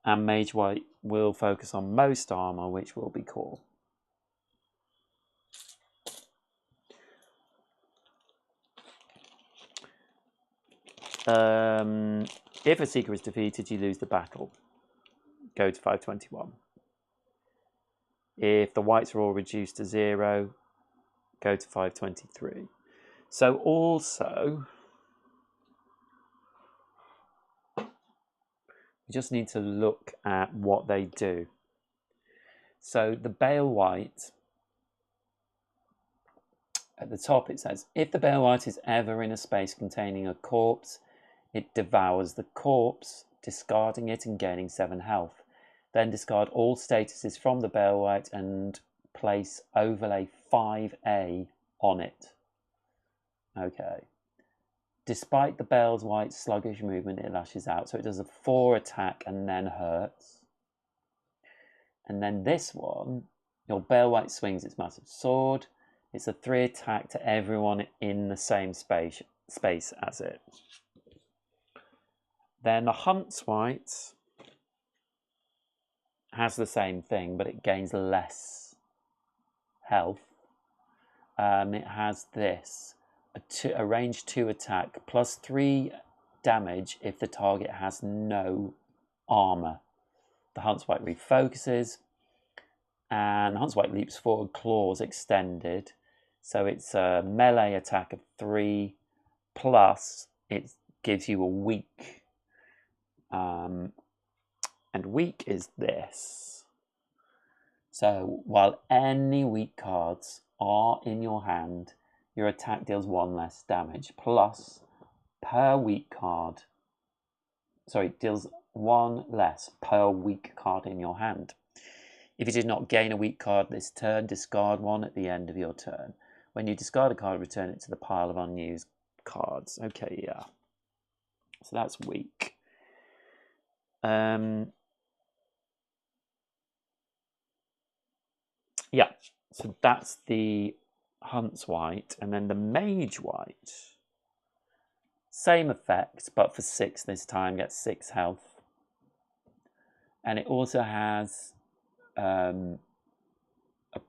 And Mage White will focus on most armor, which will be core. If a Seeker is defeated, you lose the battle. Go to 521. If the whites are all reduced to 0, go to 523. So also, we just need to look at what they do. So the Bale White, at the top it says, if the Bale White is ever in a space containing a corpse, it devours the corpse, discarding it and gaining 7 health. Then discard all statuses from the Bale White and place overlay 5A on it. Okay. Despite the Bale White's sluggish movement, it lashes out. So it does a 4 attack and then hurts. And then this one, your Bale White swings its massive sword. It's a 3 attack to everyone in the same space as it. Then the Hunts White has the same thing, but it gains less health. It has this, a range 2 attack, plus 3 damage if the target has no armor. The Hunts White refocuses, and the Hunts White leaps forward, claws extended. So it's a melee attack of 3, plus it gives you a weak. And weak is this. So while any weak cards are in your hand, your attack deals 1 less damage. Plus, per weak card, deals 1 less per weak card in your hand. If you did not gain a weak card this turn, discard 1 at the end of your turn. When you discard a card, return it to the pile of unused cards. Okay, yeah. So that's weak. Yeah, so that's the Hunt's White, and then the Mage White. Same effect, but for 6 this time, gets 6 health. And it also has a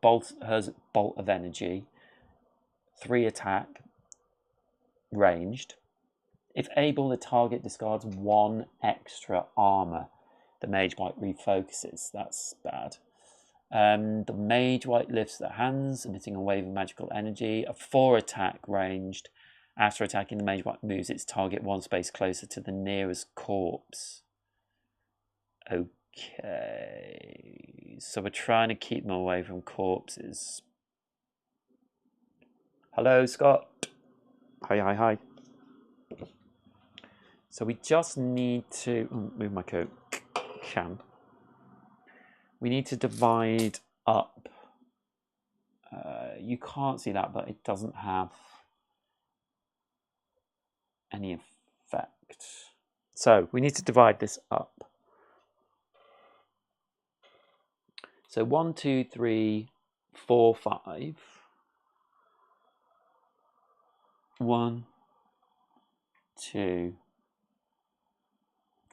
bolt of energy, 3 attack, ranged. If able, the target discards 1 extra armor. The Mage White refocuses. That's bad. The Mage White lifts their hands, emitting a wave of magical energy. A 4 attack ranged. After attacking, the Mage White moves its target 1 space closer to the nearest corpse. Okay. So we're trying to keep them away from corpses. Hello, Scott. Hi. So we just need to move my coat. We need to divide up. You can't see that, but it doesn't have any effect. So we need to divide this up. So 1, 2, 3, 4, 5. 1, 2,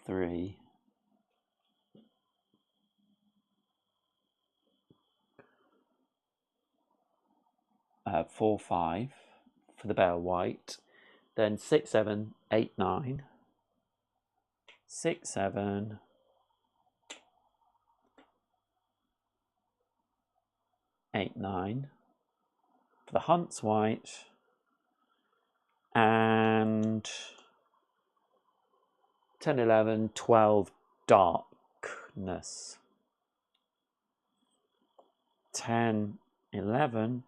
3. 4, 5 for the Bale White. Then 6, 7, 8, 9. 6, 7. 8, 9 for the Hunt's White, and 10, 11, 12 darkness. 10, 11,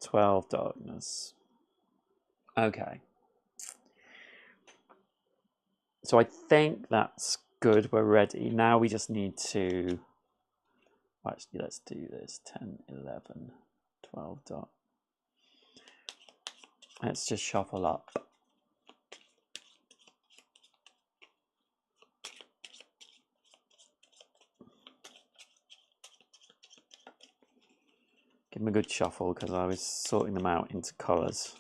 12 darkness. Okay. So I think that's good. We're ready. Now we just need to... Actually, let's do this. 10, 11, 12 dark. Let's just shuffle up. Give them a good shuffle because I was sorting them out into colours.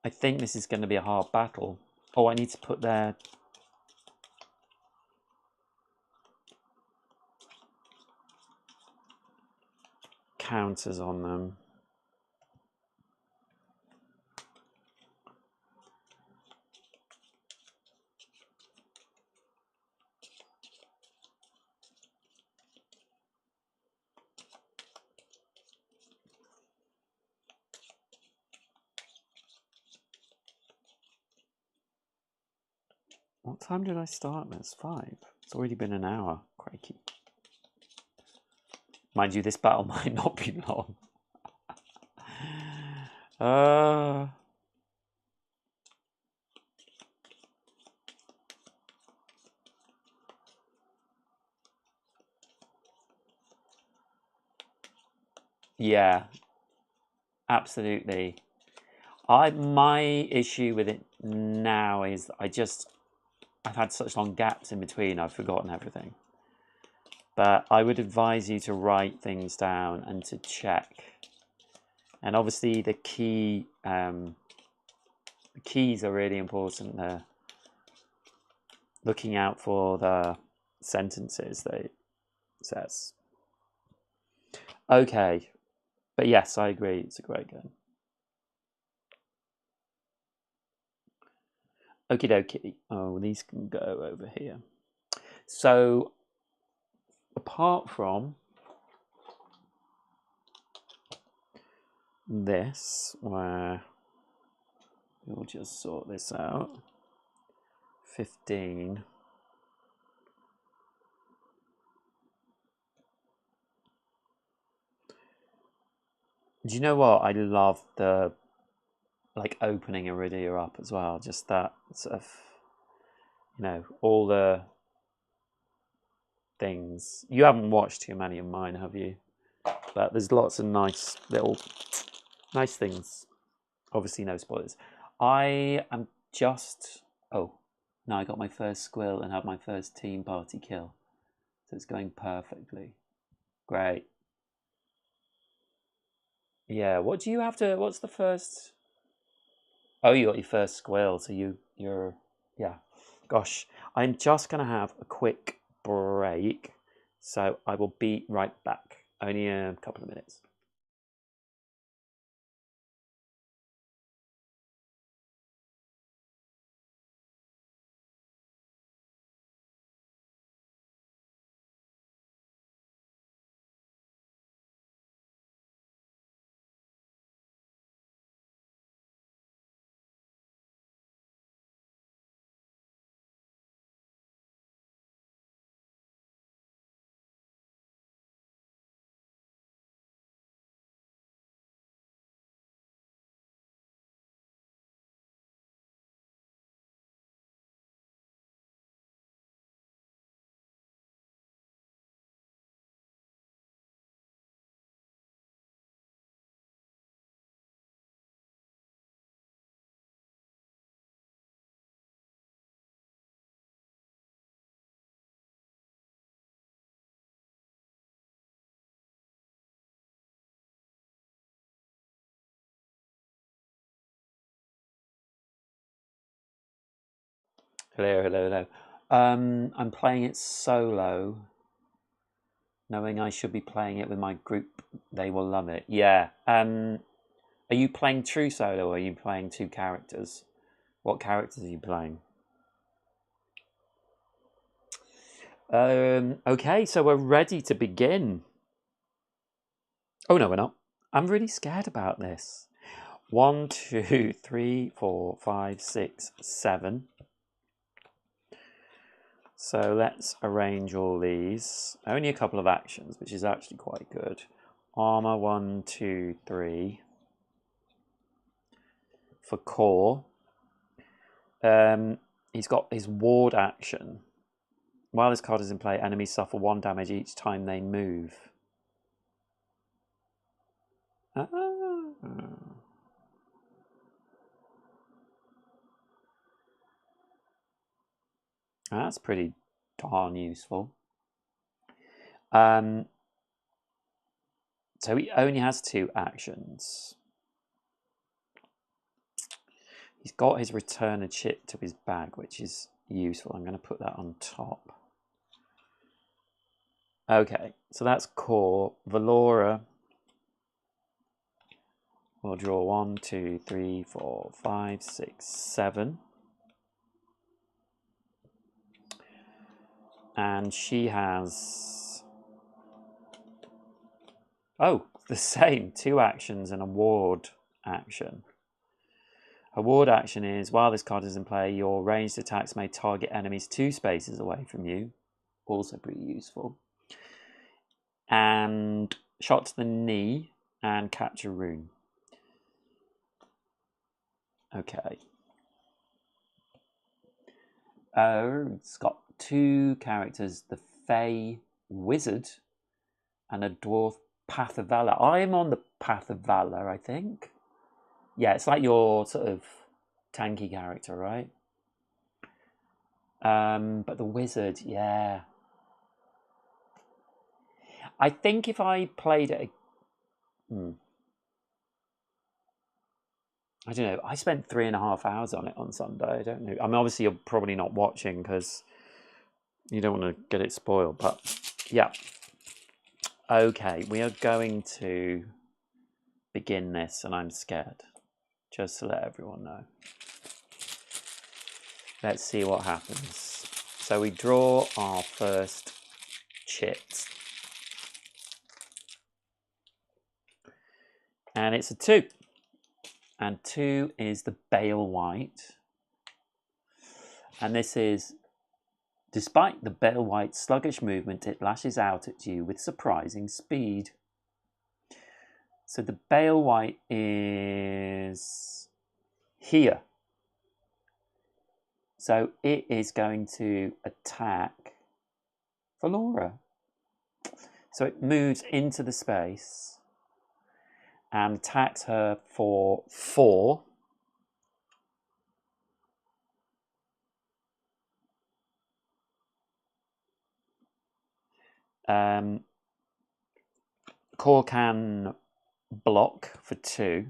I think this is going to be a hard battle. Oh, I need to put their... counters on them. What time did I start this? 5. It's already been an hour. Crikey. Mind you, this battle might not be long. Yeah, absolutely. My issue with it now is I've had such long gaps in between, I've forgotten everything. But I would advise you to write things down and to check. And obviously the keys are really important there. Looking out for the sentences they says. Okay. But yes, I agree, it's a great game. Okie dokie. Oh, these can go over here. So, apart from this, where we'll just sort this out. 15. Do you know what? I love the opening Iridia up as well. Just that sort of, all the things. You haven't watched too many of mine, have you? But there's lots of nice things. Obviously, no spoilers. I am just... Oh, Now I got my first squill and have my first team party kill. So it's going perfectly. Great. Yeah, what do you have to... What's the first... Oh, you got your first squill, so you're... Yeah. Gosh, I'm just going to have a quick break. So I will be right back. Only a couple of minutes. Hello, hello, hello. I'm playing it solo, knowing I should be playing it with my group. They will love it. Yeah. Are you playing true solo or are you playing two characters? What characters are you playing? Okay, so we're ready to begin. Oh, no, we're not. I'm really scared about this. 1, 2, 3, 4, 5, 6, 7. So let's arrange all these. Only a couple of actions, which is actually quite good. Armor 1, 2, 3. For core, he's got his ward action. While this card is in play, enemies suffer 1 damage each time they move. That's pretty darn useful. So he only has 2 actions. He's got his return a chip to his bag, which is useful. I'm going to put that on top. Okay, so that's core. Valora will draw 1, 2, 3, 4, 5, 6, 7. And she has... Oh, the same. 2 actions and a ward action. Her ward action is, while this card is in play, your ranged attacks may target enemies 2 spaces away from you. Also pretty useful. And shot to the knee and capture rune. Okay. It's got 2 characters, the Fey Wizard and a Dwarf Path of Valor. I'm on the Path of Valor, I think. Yeah, it's like your sort of tanky character, right? But the Wizard, yeah. I think if I played it... I don't know. I spent 3.5 hours on it on Sunday. I don't know. I mean, obviously, you're probably not watching because you don't want to get it spoiled. But yeah. Okay, we are going to begin this, and I'm scared. Just to let everyone know. Let's see what happens. So we draw our first chit. And it's a 2. And 2 is the Bale White. And this is, despite the Bale White's sluggish movement, it lashes out at you with surprising speed. So the Bale White is here. So it is going to attack Valora. So it moves into the space and attacks her for 4. Core can block for 2.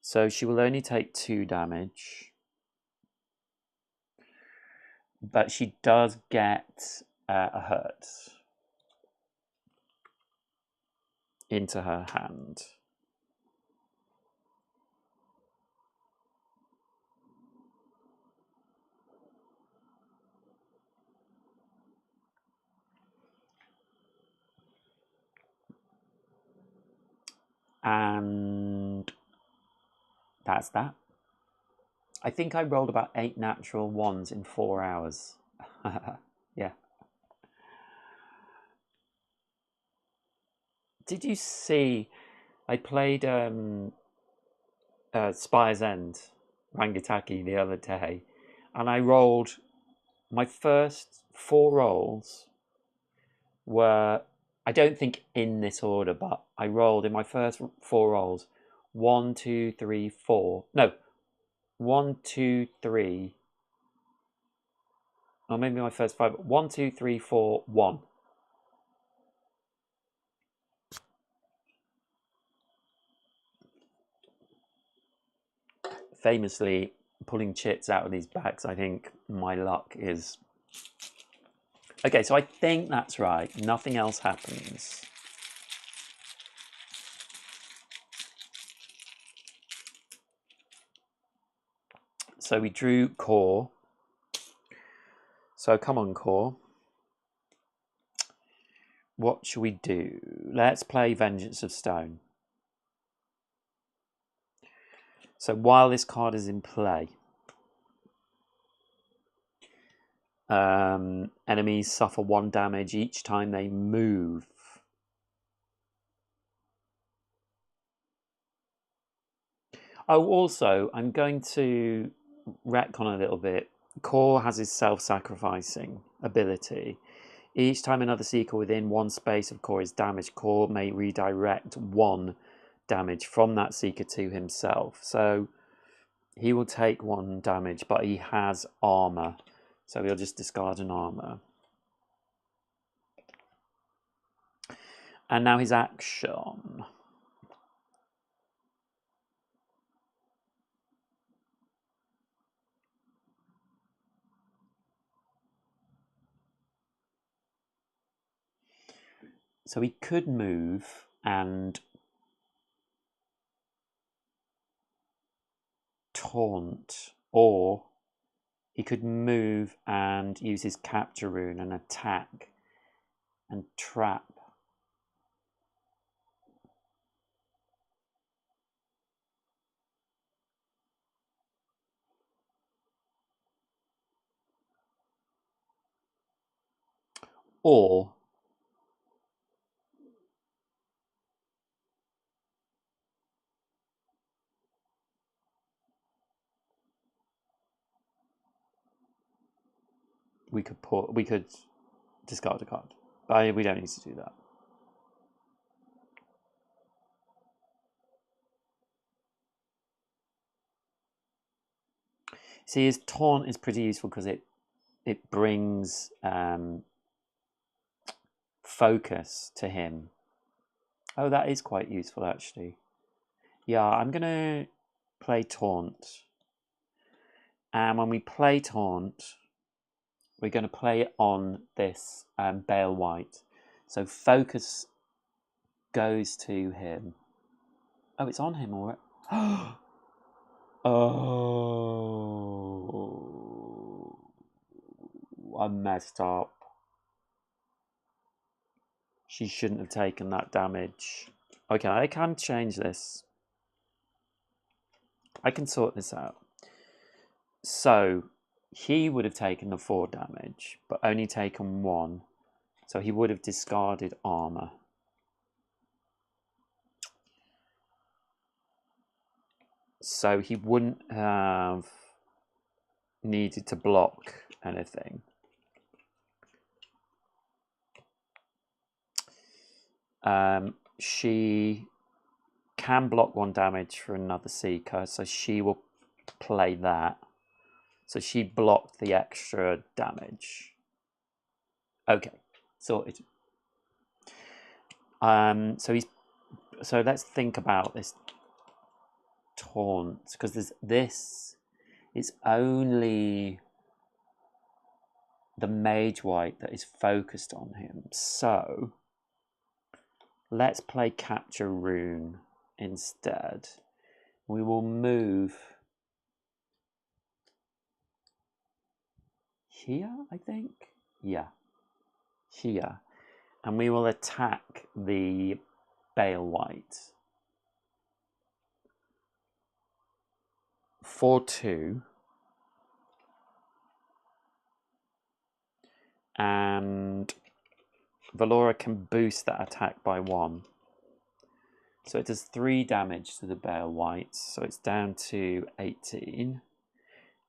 So she will only take 2 damage. But she does get a hurt into her hand. And that's that. I think I rolled about 8 natural 1s in 4 hours. Yeah. Did you see? I played Spire's End, Rangataki, the other day, and I rolled my first 4 rolls were, I don't think in this order, but I rolled in my first 4 rolls 1, 2, 3, 4. No, 1, 2, 3. Or maybe my first 5. 1, 2, 3, 4, 1. Famously, pulling chits out of these bags, I think my luck is... Okay, so I think that's right. Nothing else happens. So we drew Core. So come on, Core. What should we do? Let's play Vengeance of Stone. So while this card is in play, enemies suffer 1 damage each time they move. Oh, also, I'm going to retcon a little bit. Core has his self-sacrificing ability. Each time another Seeker within 1 space of Core is damaged, Core may redirect 1 damage from that Seeker to himself. So he will take 1 damage, but he has armor. So he'll just discard an armor. And now his action. So he could move and taunt, or he could move and use his capture rune and attack and trap. Or we could discard a card. But we don't need to do that. See, his taunt is pretty useful because it brings focus to him. Oh, that is quite useful, actually. Yeah, I'm going to play Taunt. And when we play Taunt, we're going to play it on this Bale White. So focus goes to him. Oh, it's on him already. Oh, I messed up. She shouldn't have taken that damage. Okay, I can change this. I can sort this out. So he would have taken the 4 damage, but only taken 1. So he would have discarded armor. So he wouldn't have needed to block anything. She can block 1 damage for another Seeker, so she will play that. So she blocked the extra damage. Okay, sorted. So let's think about this taunt, because there's this. It's only the mage white that is focused on him. So let's play capture rune instead. We will move here, I think. Yeah, here. And we will attack the Bale White for 2. And Valora can boost that attack by 1. So it does 3 damage to the Bale White. So it's down to 18.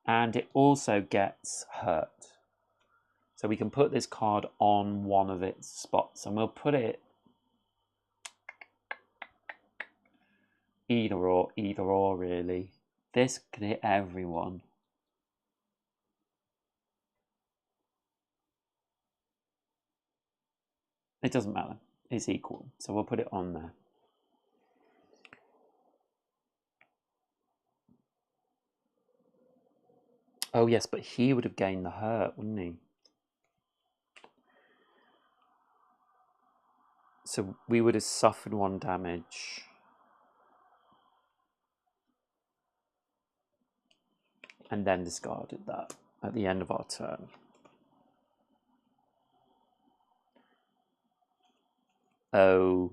And it also gets hurt. So we can put this card on one of its spots. And we'll put it either or really. This could hit everyone. It doesn't matter. It's equal. So we'll put it on there. Oh yes, but he would have gained the hurt, wouldn't he? So we would have suffered 1 damage. And then discarded that at the end of our turn. Okay.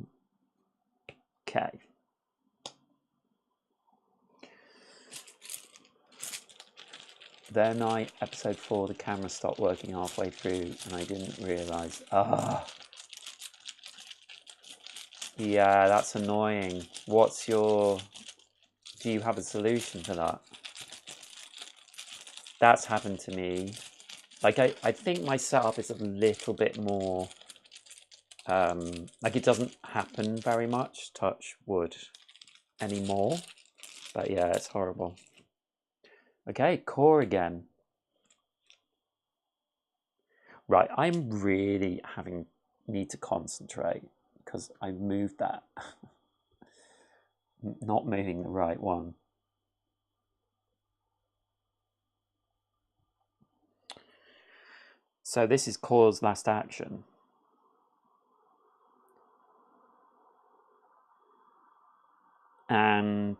Then episode 4, the camera stopped working halfway through and I didn't realise. Yeah, that's annoying. Do you have a solution for that? That's happened to me. Like, I think my setup is a little bit more, like it doesn't happen very much, touch wood, anymore. But yeah, it's horrible. Okay, core again. Right, I'm really need to concentrate because I've moved that. Not moving the right one. So this is Core's last action. And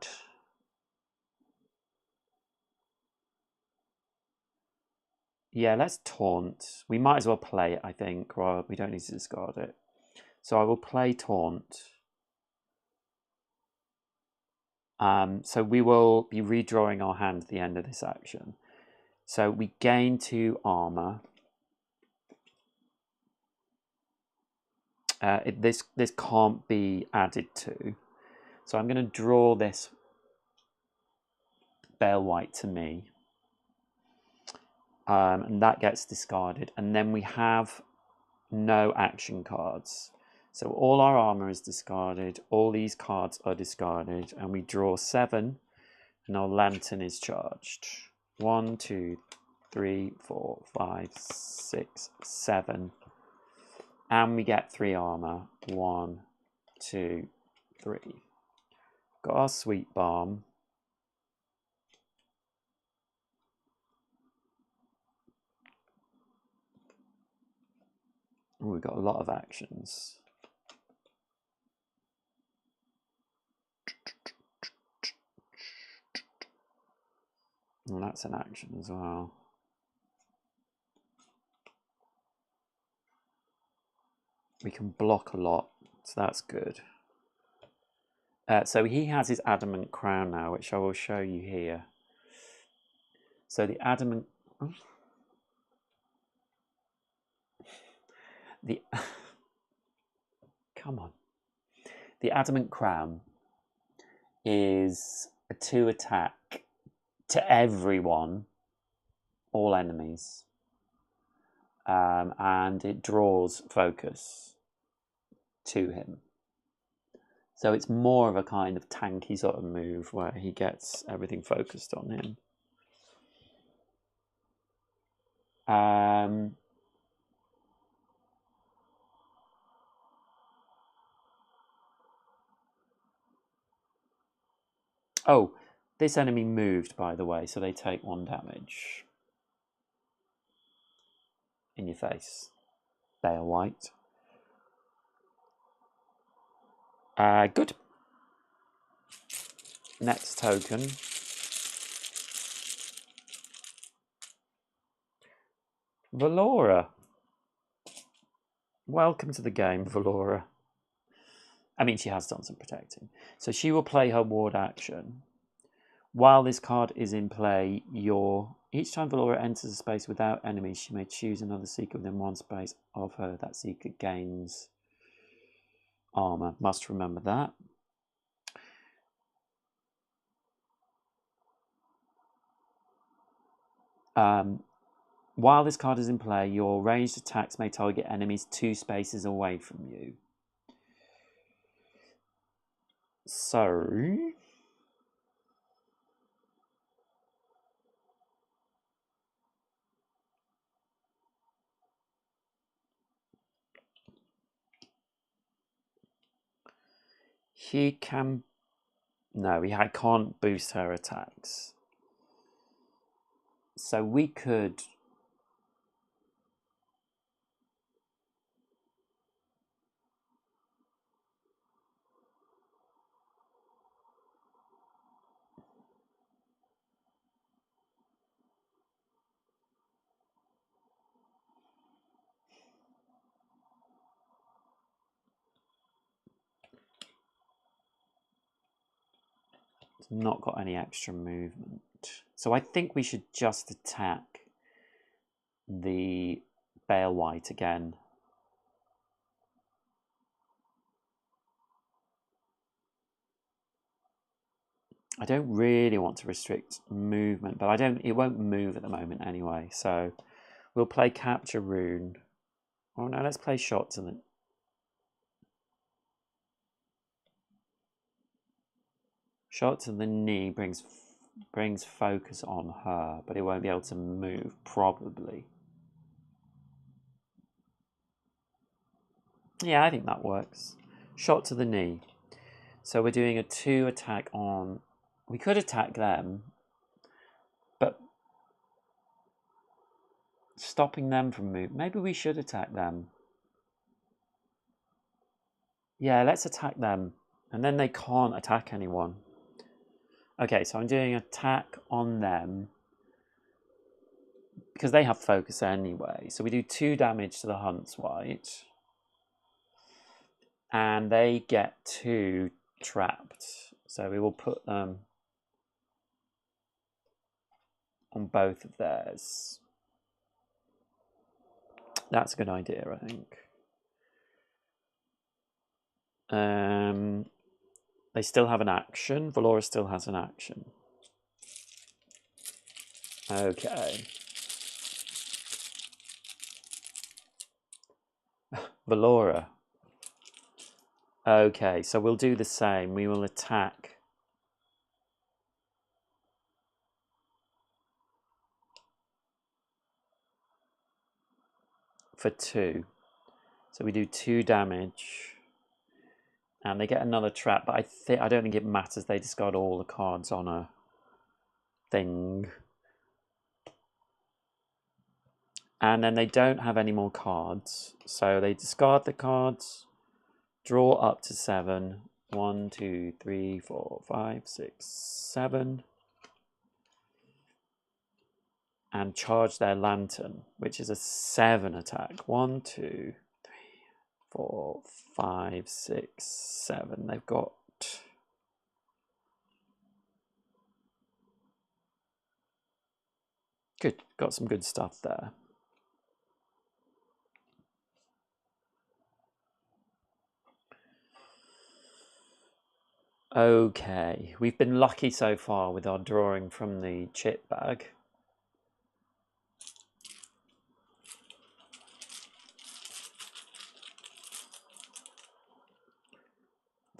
yeah, let's taunt. We might as well play it, I think, or we don't need to discard it. So I will play taunt. So we will be redrawing our hand at the end of this action. So we gain 2 armor. This can't be added to. So I'm going to draw this Bale White to me. And that gets discarded. And then we have no action cards. So all our armor is discarded. All these cards are discarded. And we draw 7. And our lantern is charged. 1, 2, 3, 4, 5, 6, 7. And we get 3 armor. 1, 2, 3. Got our sweet balm. Oh, we've got a lot of actions. And that's an action as well. We can block a lot, so that's good. So he has his adamant crown now, which I will show you here. So the adamant... Oh. Come on. The adamant crown is a 2 attack to everyone, all enemies. And it draws focus to him. So it's more of a kind of tanky sort of move where he gets everything focused on him. Oh, this enemy moved, by the way, so they take 1 damage. In your face. They are white. Good. Next token. Valora. Welcome to the game, Valora. I mean, she has done some protecting. So she will play her ward action. While this card is in play, each time Valora enters a space without enemies, she may choose another seeker within 1 space of her. That seeker gains armor. Must remember that. While this card is in play, your ranged attacks may target enemies 2 spaces away from you. So... he can... No, he can't boost her attacks. So we could... not got any extra movement. So I think we should just attack the Bale White again. I don't really want to restrict movement, but it won't move at the moment anyway. So we'll play Capture Rune. Oh no, let's play Shot to the... Shot to the knee brings focus on her, but it won't be able to move, probably. Yeah, I think that works. Shot to the knee. So we're doing a 2 attack on... We could attack them, but stopping them from moving... Maybe we should attack them. Yeah, let's attack them. And then they can't attack anyone. Okay, so I'm doing attack on them because they have focus anyway. So we do 2 damage to the Hunts White. And they get 2 trapped. So we will put them on both of theirs. That's a good idea, I think. They still have an action. Valora still has an action. Okay. Valora. Okay, so we'll do the same. We will attack for 2. So we do 2 damage. And they get another trap, but I don't think it matters. They discard all the cards on a thing. And then they don't have any more cards. So they discard the cards, draw up to 7. 1, 2, 3, 4, 5, 6, 7. And charge their lantern, which is a 7 attack. 1, 2, 3, 4, 5, 6, 7. They've got... Good, got some good stuff there. Okay, we've been lucky so far with our drawing from the chip bag.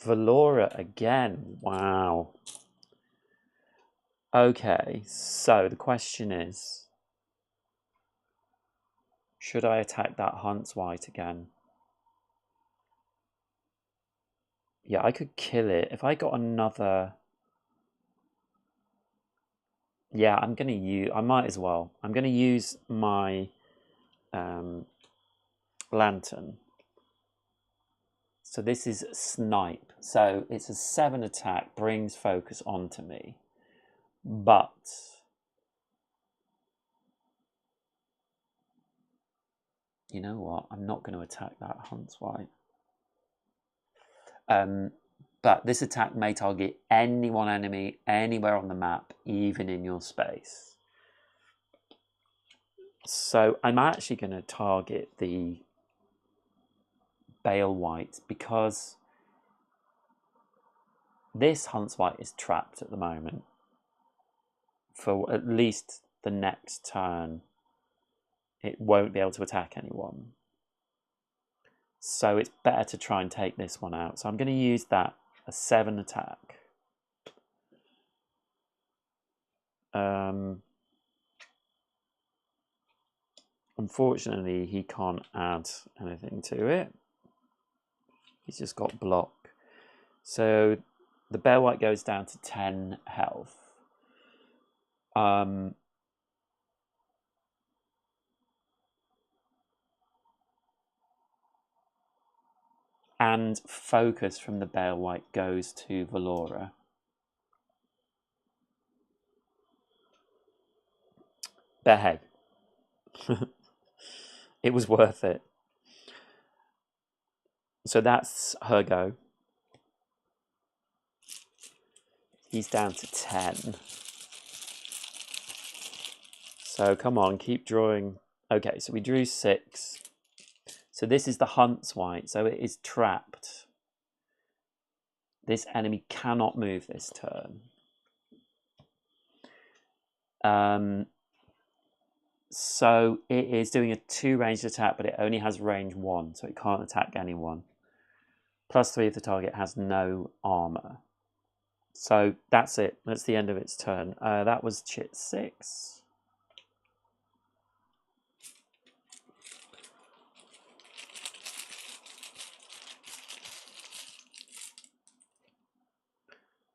Valora again, wow. Okay, so the question is, should I attack that Hunts White again? Yeah, I could kill it. If I got another Yeah, I might as well. I'm going to use my lantern. So this is Snipe. So it's a 7 attack, brings focus onto me. But you know what? I'm not going to attack that Huntswipe. But this attack may target one enemy anywhere on the map, even in your space. So I'm actually going to target the Bale White because this Huntswipe is trapped at the moment for at least the next turn. It won't be able to attack anyone. So it's better to try and take this one out. So I'm going to use that, a 7 attack. Unfortunately, he can't add anything to it. He's just got block. So the Bear White goes down to 10 health. And focus from the Bear White goes to Valora. Behag. It was worth it. So that's her go. He's down to 10. So come on, keep drawing. Okay, so we drew 6. So this is the Huntswipe. So it is trapped. This enemy cannot move this turn. So it is doing a 2 ranged attack, but it only has range 1, so it can't attack anyone. +3 if the target has no armor. So that's it. That's the end of its turn. That was Chit 6.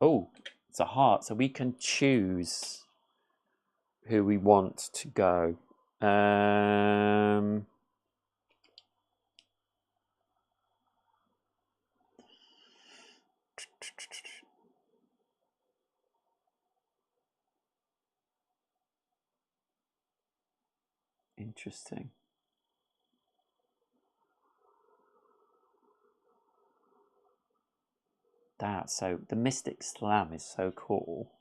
Oh, it's a heart. So we can choose who we want to go. Interesting. So the Mystic Slam is so cool.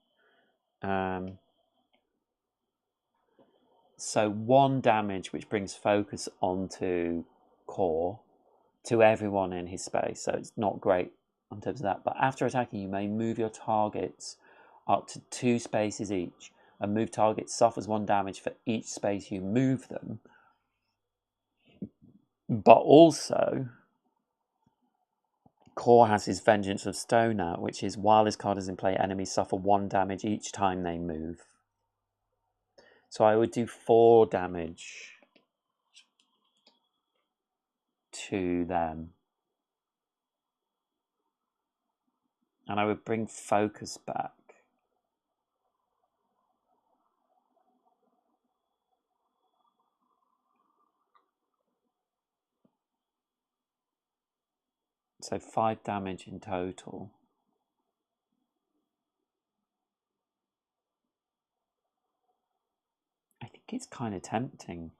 So 1 damage, which brings focus onto Core to everyone in his space. So it's not great in terms of that. But after attacking, you may move your targets up to 2 spaces each. A move target suffers 1 damage for each space you move them. But also, Core has his Vengeance of Stone out, which is while this card is in play, enemies suffer 1 damage each time they move. So I would do 4 damage to them. And I would bring focus back. So 5 damage in total. I think it's kind of tempting.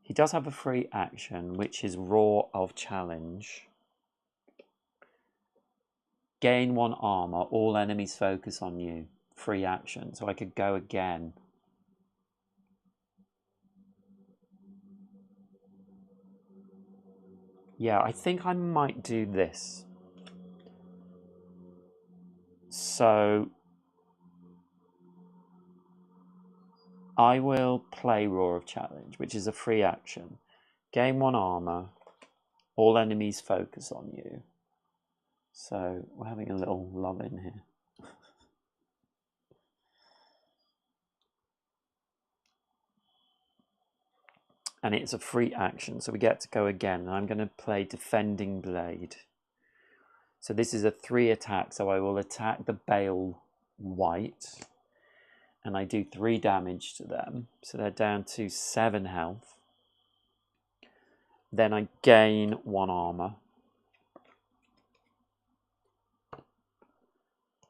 He does have a free action, which is Roar of Challenge. Gain 1 armor, all enemies focus on you. Free action, so I could go again. Yeah, I think I might do this. So I will play Roar of Challenge, which is a free action. Gain 1 armor, all enemies focus on you. So we're having a little lull in here. And it's a free action, so we get to go again. And I'm going to play Defending Blade. So this is a 3 attack, so I will attack the Bale White. And I do 3 damage to them. So they're down to 7 health. Then I gain 1 armor.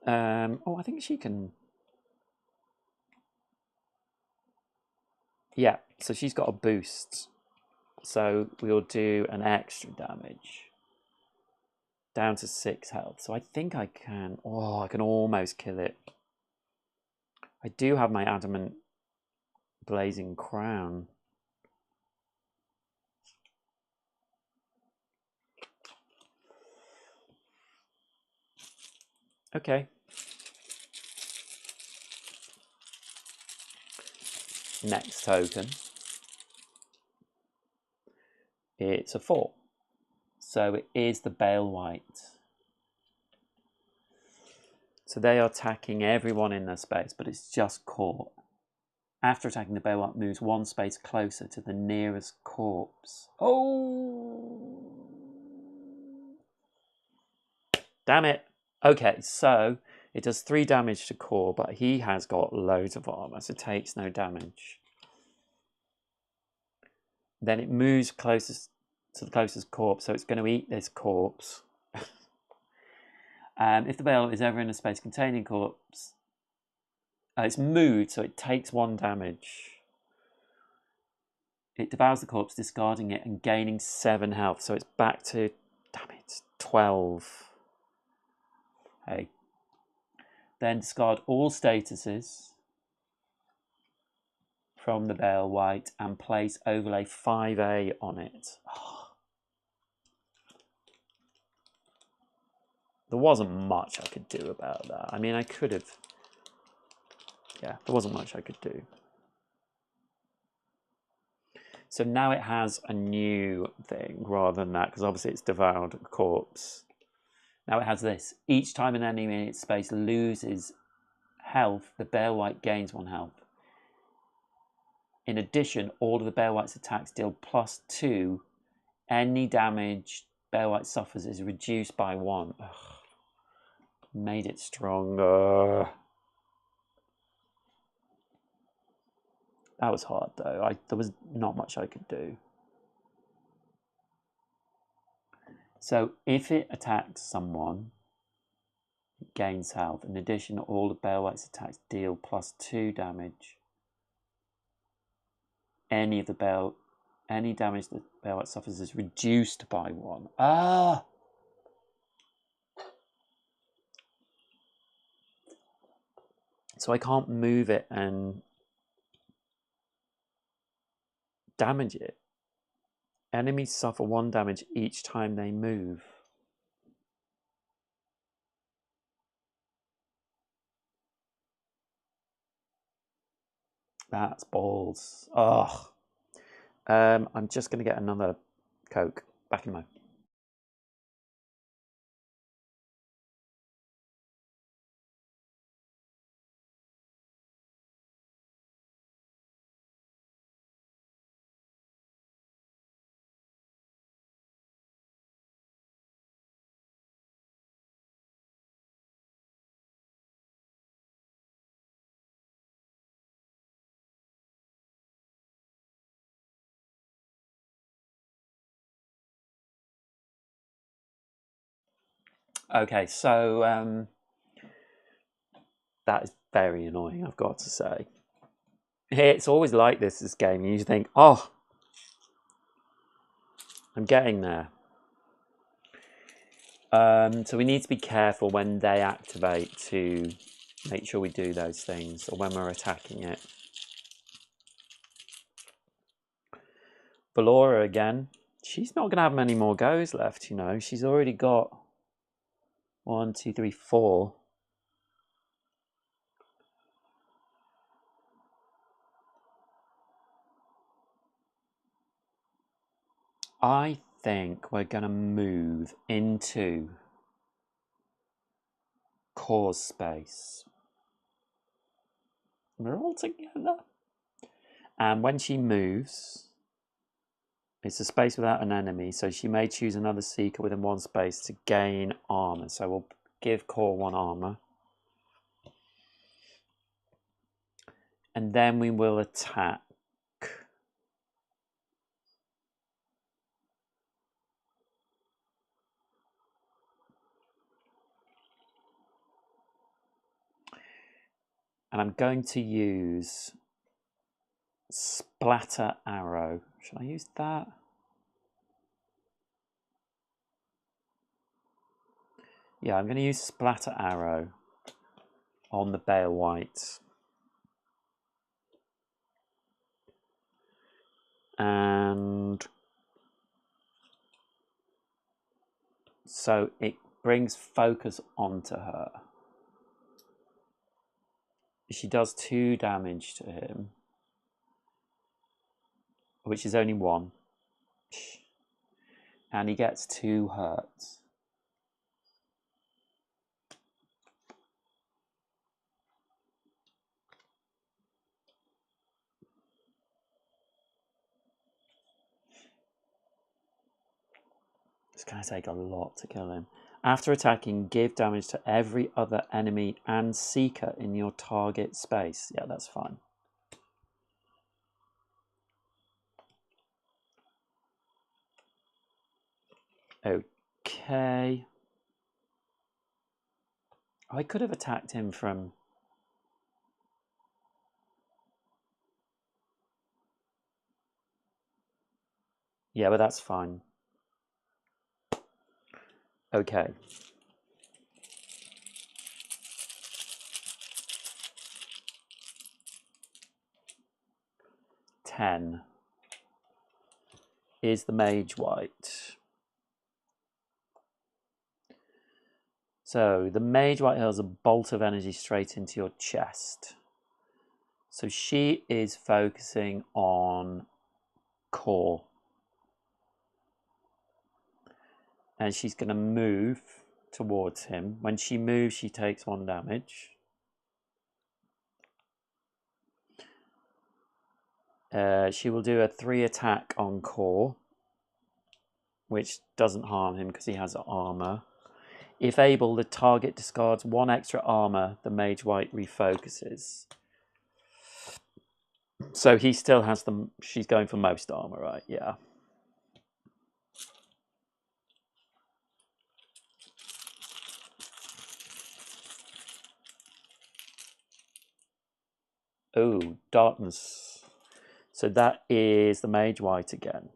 Oh, I think she can... Yeah, so she's got a boost. So we'll do an extra damage. Down to 6 health. So I think I can... Oh, I can almost kill it. I do have my adamant blazing crown. Okay. Next token. It's a 4. So it is the Bale White. So they are attacking everyone in their space, but it's just caught. After attacking, the Bale White moves 1 space closer to the nearest corpse. Oh! Damn it. Okay, so it does 3 damage to Core, but he has got loads of armor, so it takes no damage. Then it moves closest to the closest corpse, so it's going to eat this corpse. If the Bale is ever in a space containing corpse, it's moved, so it takes 1 damage. It devours the corpse, discarding it and gaining 7 health, so it's back to, damn it, 12. Hey. Then discard all statuses from the Bale White and place overlay 5A on it. Oh. There wasn't much I could do about that. I mean, I could have... Yeah, there wasn't much I could do. So now it has a new thing rather than that, because obviously it's devoured a corpse. Now it has this. Each time an enemy in its space loses health, the Bale White gains 1 health. In addition, all of the Bale White's attacks deal +2. Any damage Bale White suffers is reduced by 1. Ugh. Made it stronger. That was hard though. There was not much I could do. So if it attacks someone, it gains health. In addition, all the Bale White's attacks deal +2 damage. Any damage that Bale White suffers is reduced by 1. Ah! So I can't move it and damage it. Enemies suffer 1 damage each time they move. That's balls. Ugh. I'm just going to get another Coke. Back in a moment. Okay, so that is very annoying, I've got to say. It's always like this game. You think, oh, I'm getting there. So we need to be careful when they activate to make sure we do those things, or when we're attacking it. Valora again. She's not going to have many more goes left, you know. She's already got 1, 2, 3, 4. I think we're going to move into Core's space. We're all together. And when she moves, It's a space without an enemy, so she may choose another seeker within one space to gain armor. So we'll give Core 1 armor. And then we will attack. And I'm going to use Splatter Arrow. Should I use that? Yeah, I'm going to use Splatter Arrow on the Bale White. And so it brings focus onto her. She does 2 damage to him, which is only 1. And he gets 2 hurts. It's going to take a lot to kill him. After attacking, give damage to every other enemy and seeker in your target space. Yeah, that's fine. Okay. I could have attacked him from... Yeah, but that's fine. Okay. Ten is the Mage White. So the Mage White hurls a bolt of energy straight into your chest. So she is focusing on Core. And she's going to move towards him. When she moves, she takes 1 damage. She will do a 3 attack on Core, which doesn't harm him because he has armor. If able, the target discards 1 extra armor. The Mage White refocuses. So he still has them. She's going for most armor, right? Yeah. Oh, darkness. So that is the Mage White again.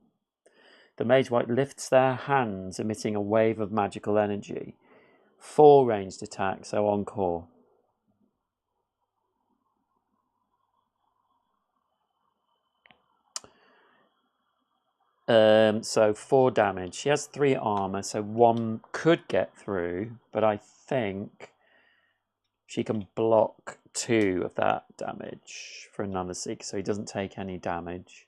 The Mage White lifts their hands, emitting a wave of magical energy. 4 ranged attacks, so on Core. So 4 damage. She has 3 armor, so 1 could get through, but I think she can block 2 of that damage for another seeker, so he doesn't take any damage.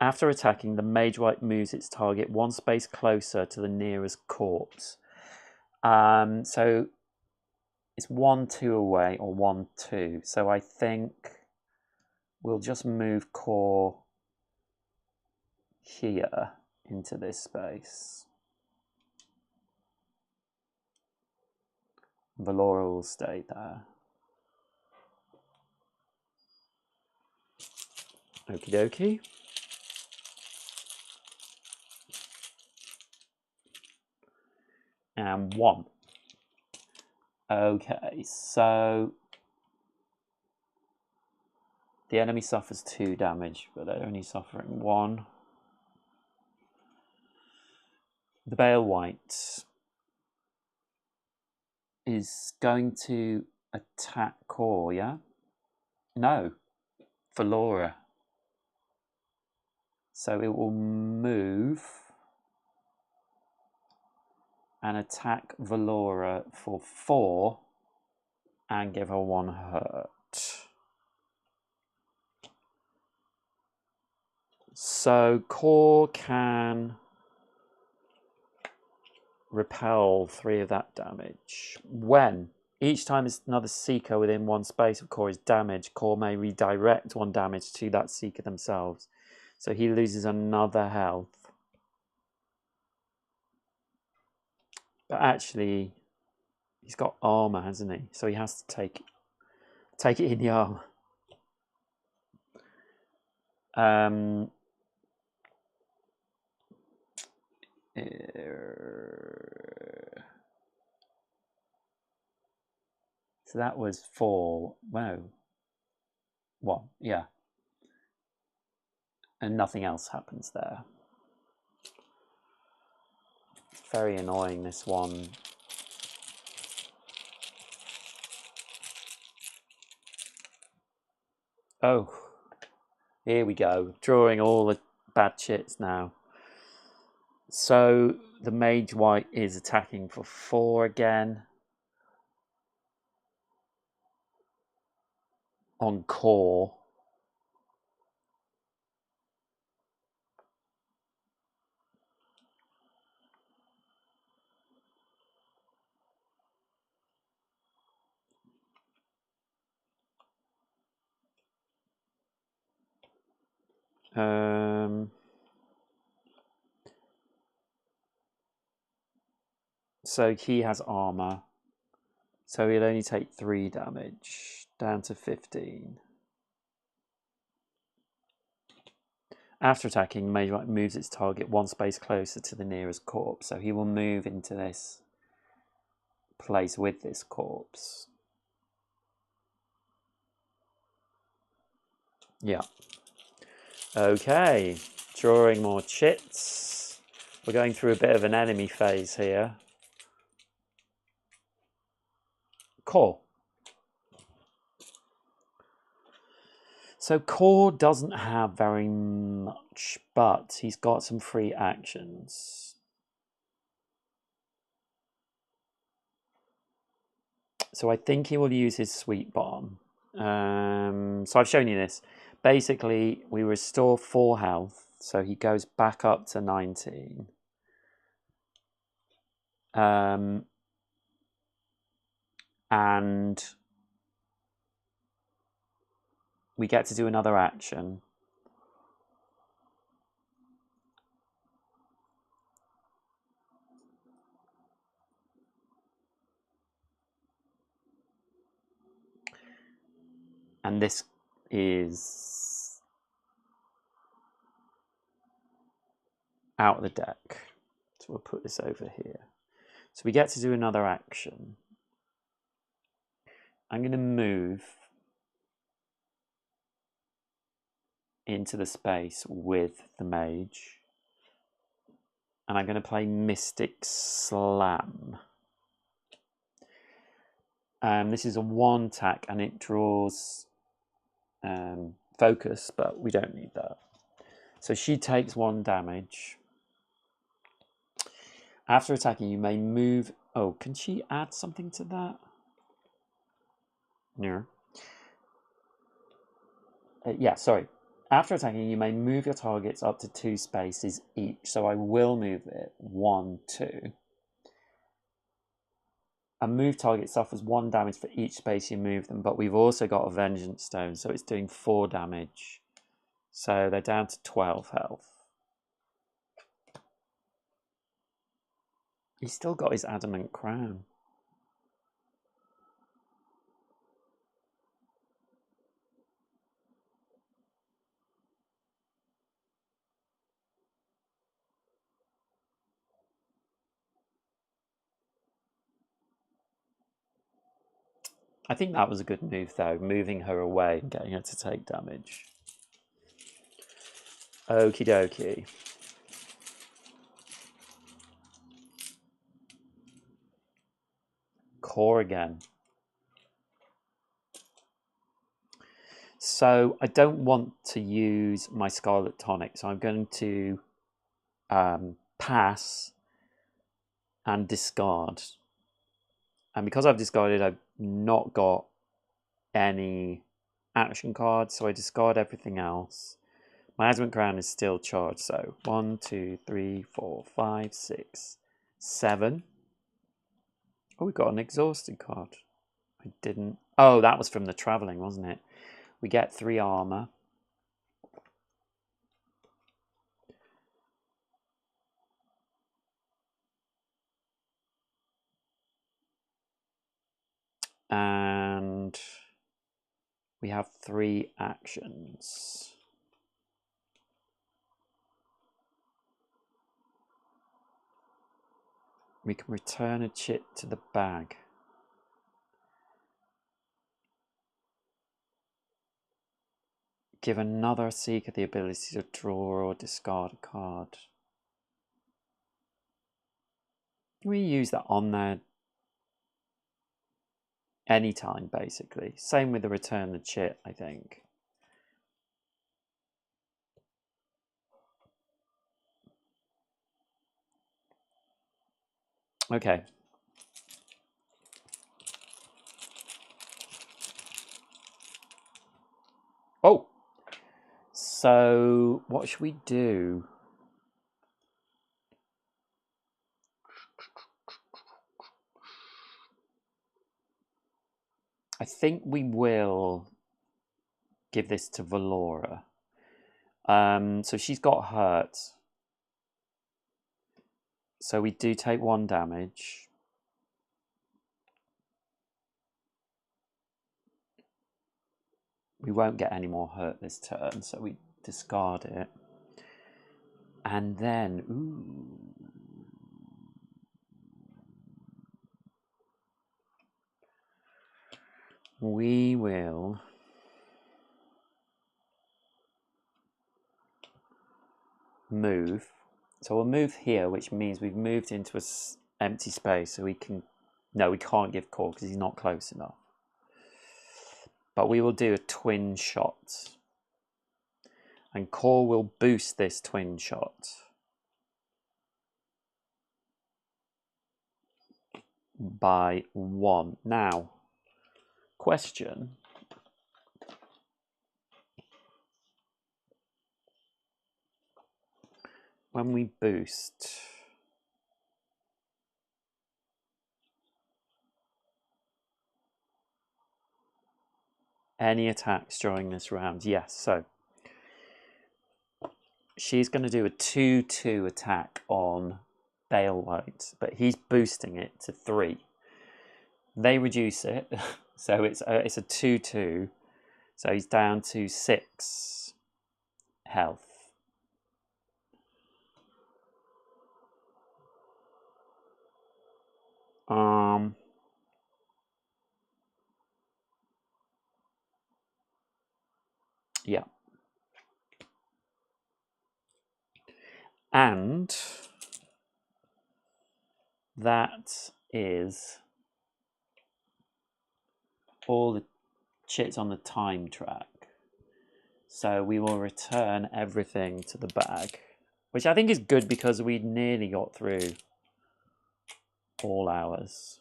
After attacking, the Mage White moves its target 1 space closer to the nearest corpse. So it's 1, 2 away, or 1, 2. So I think we'll just move Core here into this space. Valora will stay there. Okie dokie. And 1. Okay, so the enemy suffers 2 damage, but they're only suffering 1. The Bale White is going to attack Core, yeah? No, Valora. So it will move and attack Valora for 4 and give her 1 hurt. So Core can repel 3 of that damage. When Each time another Seeker within one space of Core is damaged, Core may redirect one damage to that Seeker themselves. So he loses another health. But actually, he's got armor, hasn't he? So he has to take it in the armor. So that was 4. Wow. 1, yeah. And nothing else happens there. It's very annoying, this one. Oh, here we go. Drawing all the bad chits now. So the Mage White is attacking for 4 again. On Core. So he has armor. So he'll only take 3 damage, down to 15. After attacking, Mage White moves its target 1 space closer to the nearest corpse. So he will move into this place with this corpse. Yeah. Okay, drawing more chits. We're going through a bit of an enemy phase here. Core. So Core doesn't have very much, but he's got some free actions. So I think he will use his Sweet Bomb. So I've shown you this. Basically, we restore 4 health, so he goes back up to 19. And we get to do another action. And this is out of the deck. So we'll put this over here. So we get to do another action. I'm going to move into the space with the mage. And I'm going to play Mystic Slam. This is a 1 attack and it draws focus, but we don't need that. So she takes 1 damage. After attacking, you may move... Oh, can she add something to that? No. Yeah, sorry. After attacking, you may move your targets up to 2 spaces each. So I will move it 1, 2. A move target suffers 1 damage for each space you move them, but we've also got a Vengeance Stone, so it's doing 4 damage. So they're down to 12 health. He's still got his Adamant Crown. I think that was a good move, though, moving her away and getting her to take damage. Okie dokie. Core again. So I don't want to use my Scarlet Tonic, so I'm going to pass and discard. And because I've discarded, I've not got any action cards, so I discard everything else. My Adamant Crown is still charged, so 1, 2, 3, 4, 5, 6, 7. Oh, we've got an exhausted card. I didn't... Oh, that was from the travelling, wasn't it? We get 3 armour. And we have 3 actions. We can return a chip to the bag. Give another seeker the ability to draw or discard a card. We use that on there anytime, basically. Same with the return the chip, I think. Okay. Oh! So, what should we do? I think we will give this to Valora. So she's got hurt. So we do take 1 damage. We won't get any more hurt this turn, so we discard it. And then, we will move. So we'll move here, which means we've moved into an empty space, so we can... No, we can't give Core because he's not close enough. But we will do a twin shot. And Core will boost this twin shot by 1. Now, question. When we boost... Any attacks during this round? Yes, so she's going to do a 2-2 attack on Bale White, but he's boosting it to 3. They reduce it, so it's a 2-2, so he's down to 6 health. Yeah. And that is all the chits on the time track. So we will return everything to the bag, which I think is good because we nearly got through all hours.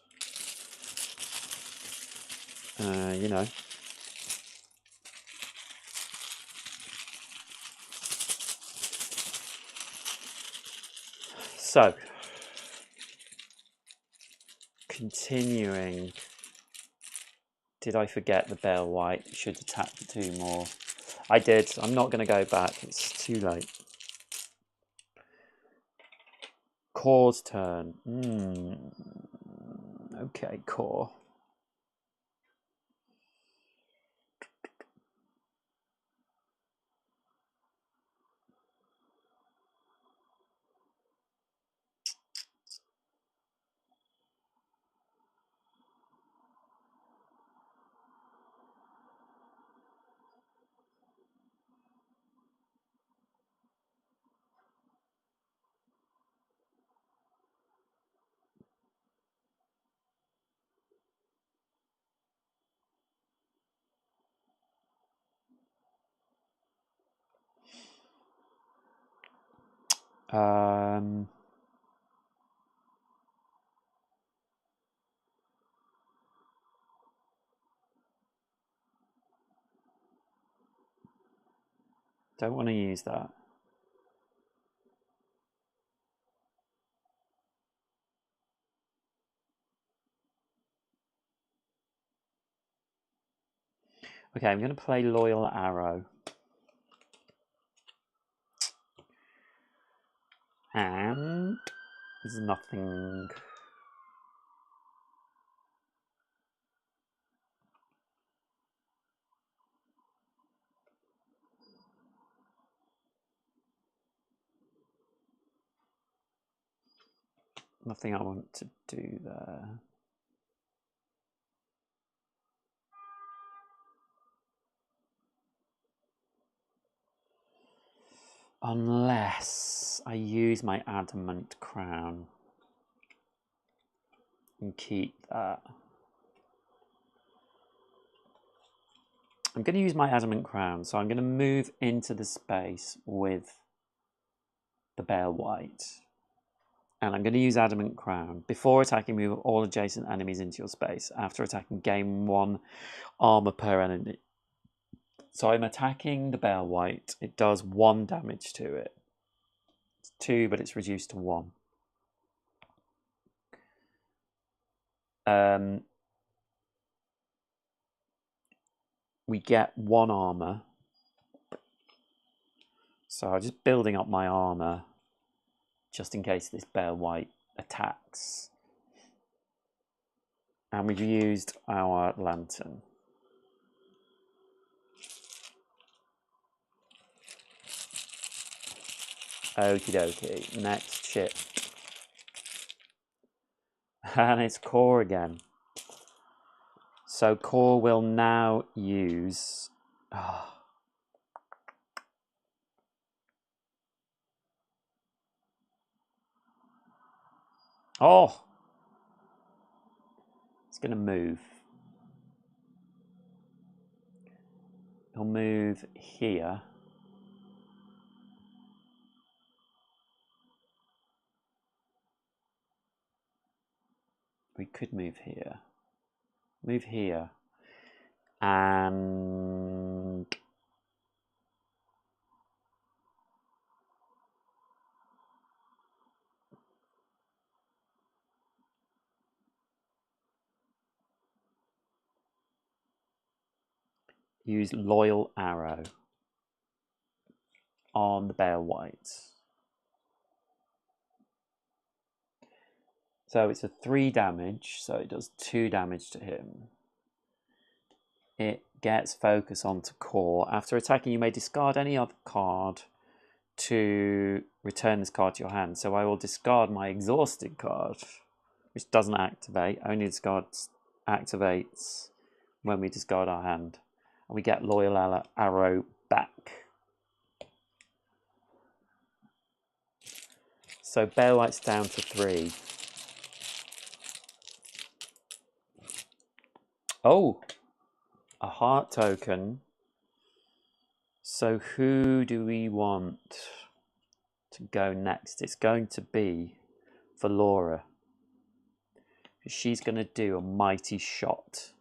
You know. So, continuing. Did I forget the Bale White should attack for 2 more? I did. I'm not going to go back. It's too late. Core's turn. Okay, Core. Don't want to use that. Okay, I'm going to play Loyal Arrow. And there's nothing. Nothing I want to do there. Unless I use my adamant crown and keep that. I'm going to use my adamant crown, so I'm going to move into the space with the Bale White. And I'm going to use adamant crown. Before attacking, move all adjacent enemies into your space. After attacking, gain 1 armor per enemy. So I'm attacking the Bale White. It does 1 damage to it. It's 2, but it's reduced to 1. We get 1 armor. So I'm just building up my armor just in case this Bale White attacks. And we've used our lantern. Okie dokie. Next ship. And it's Core again. So Core will now use... Oh! It's going to move. He'll move here. We could move here. Move here. And... use Loyal Arrow on the Bale White. So it's a 3 damage, so it does 2 damage to him. It gets focus onto Core. After attacking, you may discard any other card to return this card to your hand. So I will discard my Exhausted card, which doesn't activate, only activates when we discard our hand. And we get Loyal Arrow back. So Bale White's down to 3. Oh! A heart token. So who do we want to go next? It's going to be for Laura. She's going to do a mighty shot.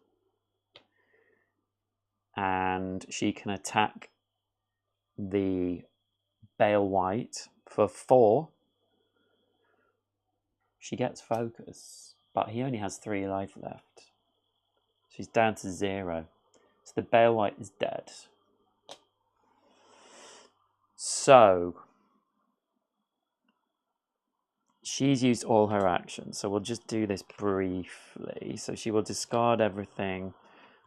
And she can attack the Bale White for 4. She gets focus, but he only has 3 life left. She's down to 0. So the Bale White is dead. So she's used all her actions, so we'll just do this briefly. So she will discard everything,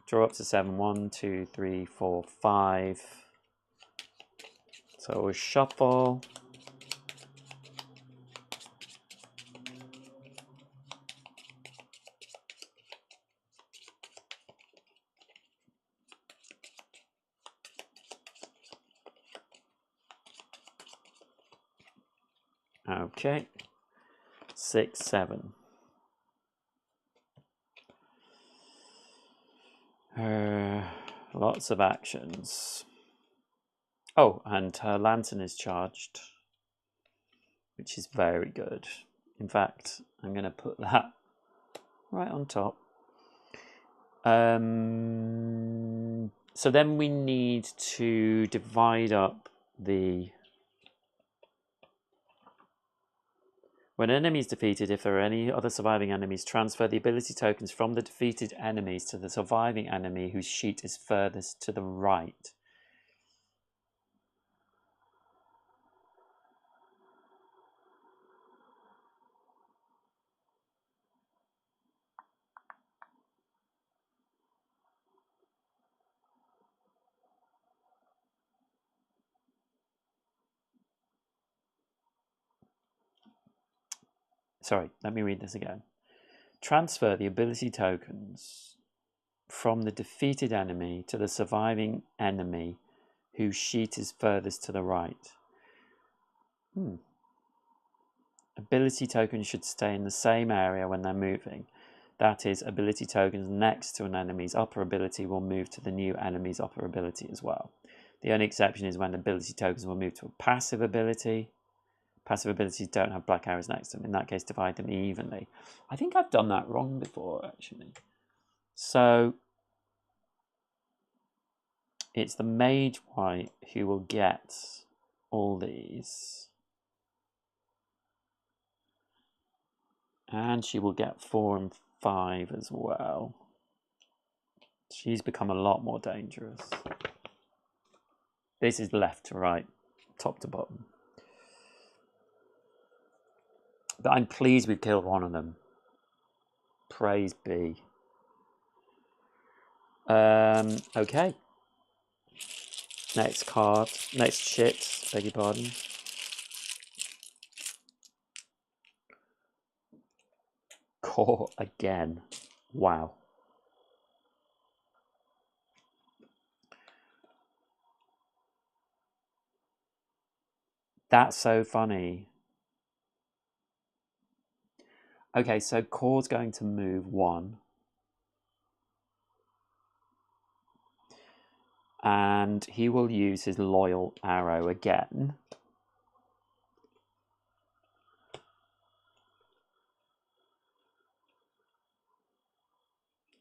draw up to 7. 1, 2, 3, 4, 5. So we'll shuffle. Okay. 6, 7. Lots of actions. Oh, and her lantern is charged, which is very good. In fact, I'm going to put that right on top. So then we need to divide up the When an enemy is defeated, if there are any other surviving enemies, transfer the ability tokens from the defeated enemies to the surviving enemy whose sheet is furthest to the right. Sorry, let me read this again. Transfer the ability tokens from the defeated enemy to the surviving enemy whose sheet is furthest to the right. Ability tokens should stay in the same area when they're moving. That is, ability tokens next to an enemy's upper ability will move to the new enemy's upper ability as well. The only exception is when ability tokens will move to a passive ability. Passive abilities don't have black arrows next to them. In that case, divide them evenly. I think I've done that wrong before, actually. So it's the mage white who will get all these. And she will get 4 and 5 as well. She's become a lot more dangerous. This is left to right, top to bottom. But I'm pleased we've killed one of them. Praise be. Okay. Next card. Next shit. Beg your pardon. Core again. Wow. That's so funny. Okay, so Core's going to move 1. And he will use his loyal arrow again.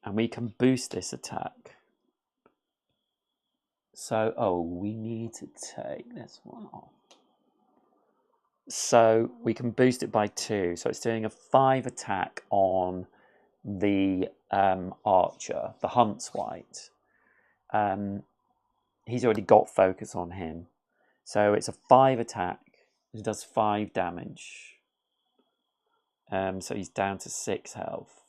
And we can boost this attack. So, oh, we need to take this one off. So we can boost it by 2. So it's doing a 5 attack on the archer, the Huntswight. He's already got focus on him. So it's a 5 attack. It does 5 damage. So he's down to 6 health.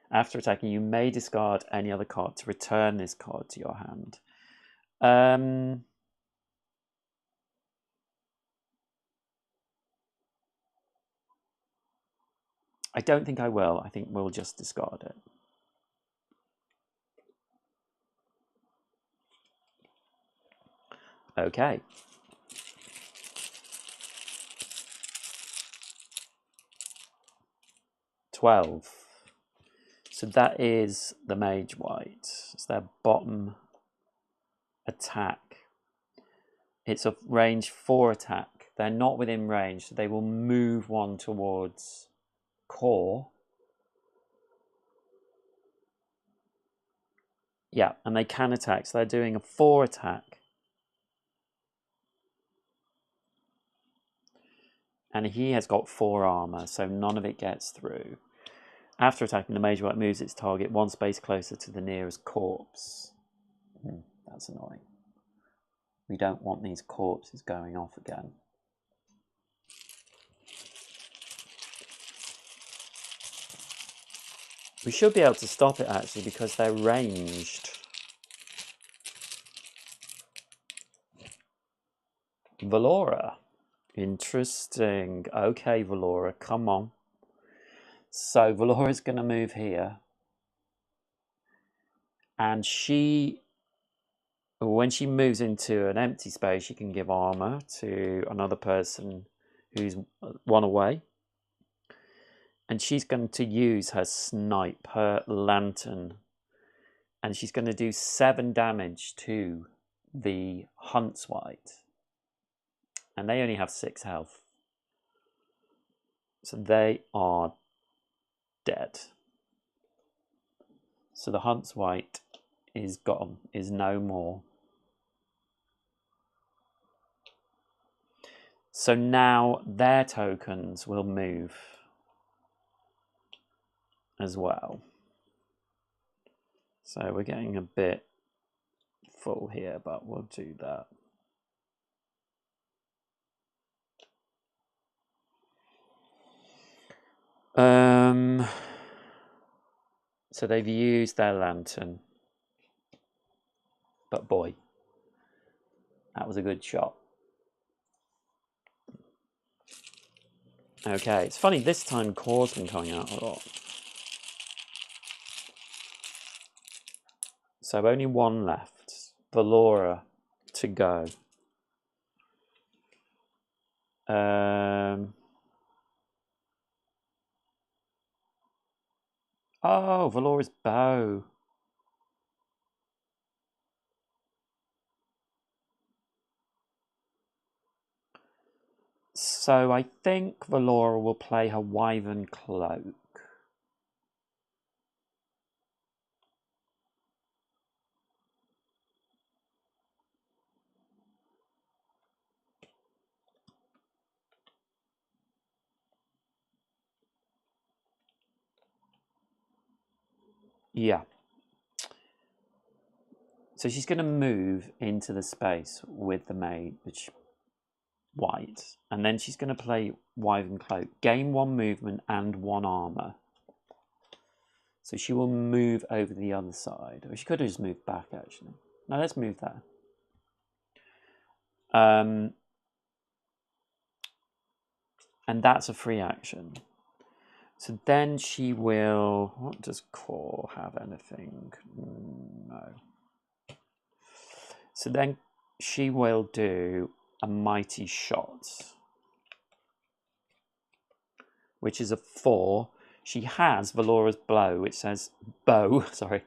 After attacking, you may discard any other card to return this card to your hand. I don't think I will. I think we'll just discard it. Okay. $12. So that is the Mage White. It's their bottom attack. It's a range 4 attack. They're not within range, so they will move 1 towards Core. Yeah, and they can attack. So they're doing a 4 attack. And he has got 4 armor, so none of it gets through. After attacking, the Mage White moves its target 1 space closer to the nearest corpse. That's annoying. We don't want these corpses going off again. We should be able to stop it, actually, because they're ranged. Valora. Interesting. Okay, Valora, come on. So Valora's going to move here. And when she moves into an empty space, she can give armor to another person who's 1 away. And she's going to use her snipe, her lantern. And she's going to do 7 damage to the Huntswight. And they only have 6 health. So they are dead. So the Huntswight is gone, is no more. So now their tokens will move as well. So we're getting a bit full here, but we'll do that. So they've used their lantern. But boy, that was a good shot. Okay, it's funny, this time Core's been coming out a lot. So only one left. Valora to go. Oh, Valora's bow. So I think Valora will play her Wyvern Cloak. Yeah. So she's going to move into the space with the maid, which white, and then she's going to play Wyvern Cloak, gain 1 movement and 1 armor. So she will move over the other side. Or she could have just moved back, actually. No, let's move there. And that's a free action. So then she will... What does Core have? Anything? No. So then she will do a Mighty Shot, which is a 4. She has Valora's Blow, which says... Bow, sorry.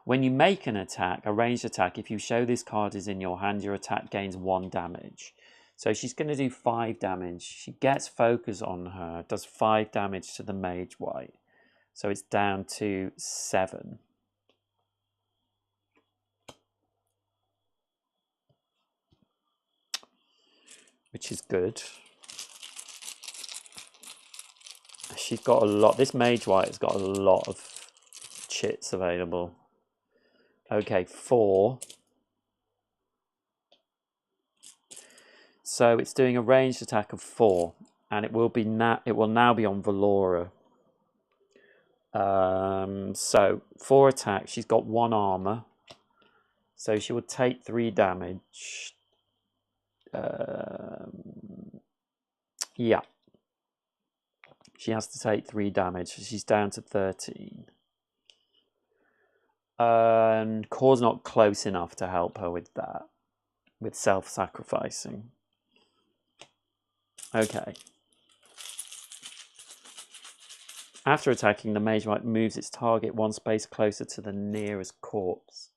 When you make an attack, a ranged attack, if you show this card is in your hand, your attack gains 1 damage. So she's going to do 5 damage. She gets focus on her, does 5 damage to the Mage White. So it's down to 7. Which is good. She's got a lot. This Mage White has got a lot of chits available. Okay, 4. So it's doing a ranged attack of 4, and it will now be on Valora. So 4 attacks. She's got 1 armor, so she will take 3 damage. Yeah, she has to take 3 damage. She's down to 13. And Core's not close enough to help her with that, with self-sacrificing. Okay. After attacking, the Mage White moves its target 1 space closer to the nearest corpse.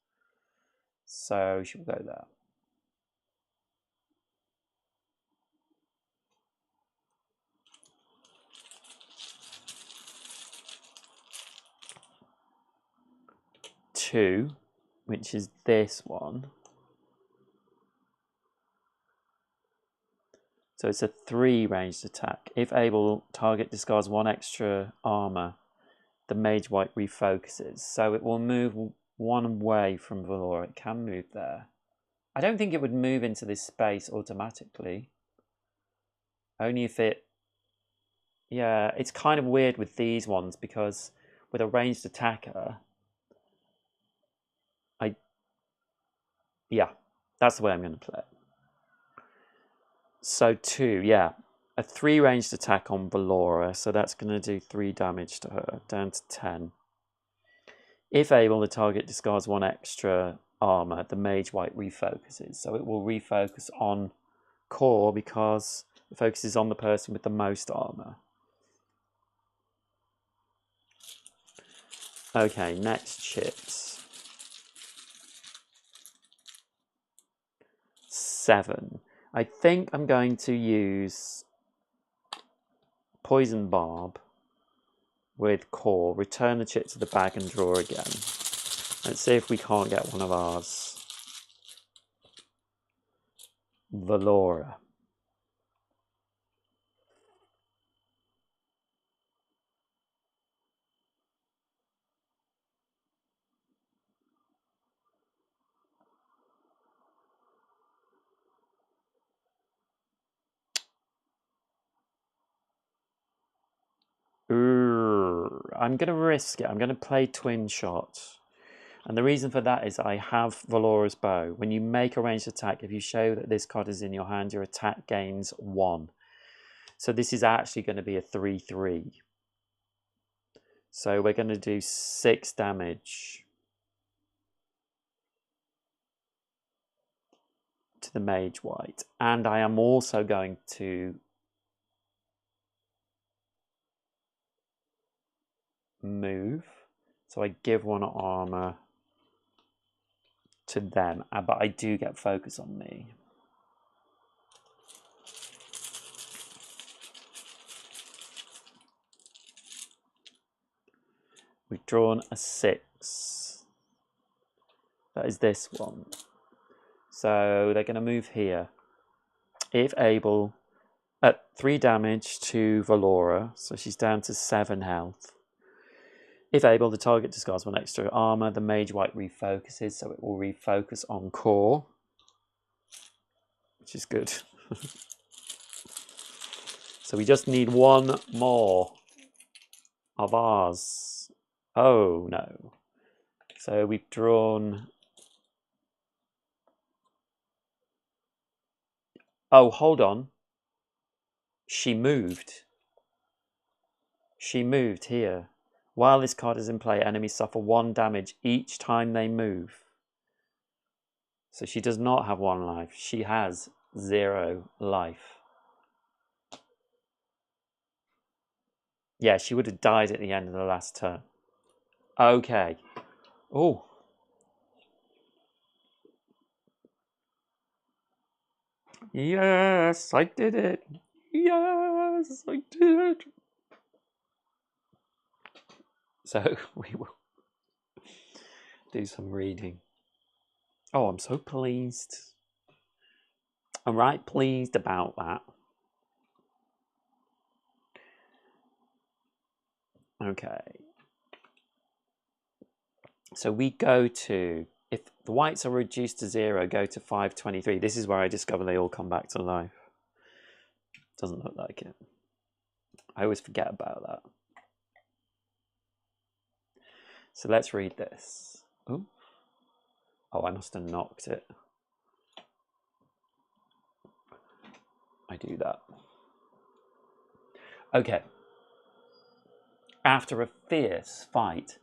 So she'll go there. Two, which is this one. So it's a 3 ranged attack. If able, target discards 1 extra armor. The Mage White refocuses. So it will move 1 away from Valora. It can move there. I don't think it would move into this space automatically. Only if it... Yeah, it's kind of weird with these ones because with a ranged attacker... Yeah, that's the way I'm going to play it. So 2, yeah. A 3 ranged attack on Valora, so that's going to do 3 damage to her, down to 10. If able, the target discards 1 extra armor. The Mage White refocuses, so it will refocus on Core because it focuses on the person with the most armor. Okay, next chips. 7. I think I'm going to use Poison Barb with Core, return the chip to the bag and draw again. Let's see if we can't get one of ours. Valora. I'm going to risk it. I'm going to play twin shot. And the reason for that is I have Valora's Bow. When you make a ranged attack, if you show that this card is in your hand, your attack gains 1. So this is actually going to be a 3/3. So we're going to do 6 damage to the Mage White. And I am also going to move. So I give 1 armor to them, but I do get focus on me. We've drawn a 6. That is this one. So they're going to move here. If able, at 3 damage to Valora, so she's down to 7 health. If able, the target discards 1 extra armor. The Mage White refocuses, so it will refocus on core, which is good. So we just need 1 more of ours. Oh no. So we've drawn... Oh, hold on. She moved. She moved here. While this card is in play, enemies suffer 1 damage each time they move. So she does not have 1 life. She has 0 life. Yeah, she would have died at the end of the last turn. Okay. Oh. Yes, I did it. Yes, I did it. So we will do some reading. Oh, I'm so pleased. I'm right pleased about that. Okay. So we go to, if the whites are reduced to 0, go to 523. This is where I discover they all come back to life. Doesn't look like it. I always forget about that. So let's read this. Ooh. Oh, I must have knocked it. I do that. Okay. After a fierce fight,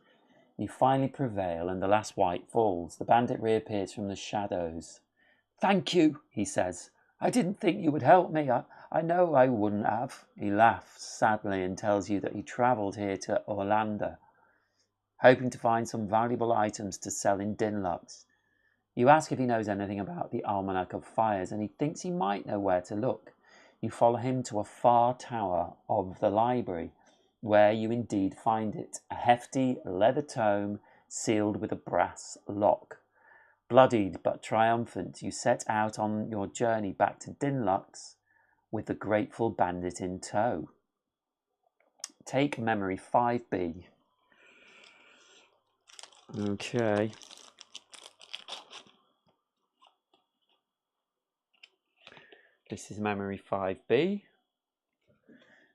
you finally prevail and the last white falls. The bandit reappears from the shadows. "Thank you," he says. "I didn't think you would help me. I know I wouldn't have." He laughs sadly and tells you that he travelled here to Orlando, hoping to find some valuable items to sell in Dinlux. You ask if he knows anything about the Almanac of Fires, and he thinks he might know where to look. You follow him to a far tower of the library, where you indeed find it, a hefty leather tome sealed with a brass lock. Bloodied but triumphant, you set out on your journey back to Dinlux with the grateful bandit in tow. Take memory 5B. Okay. This is memory 5B.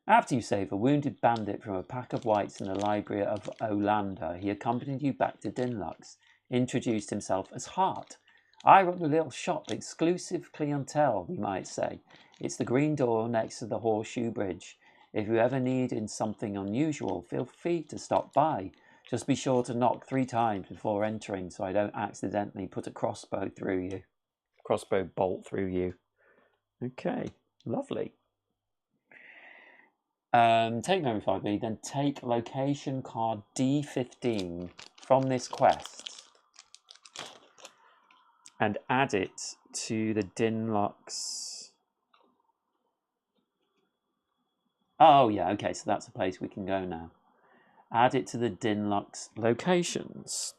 After you save a wounded bandit from a pack of whites in the library of Olander, he accompanied you back to Dinlux, introduced himself as Hart. "I run a little shop, exclusive clientele, you might say. It's the green door next to the horseshoe bridge. If you ever need in something unusual, feel free to stop by. Just be sure to knock 3 times before entering so I don't accidentally put a crossbow bolt through you." Okay, lovely. Take memory 5B, then take location card D15 from this quest and add it to the Dinlux. Oh yeah, okay, so that's a place we can go now. Add it to the Dinlux locations.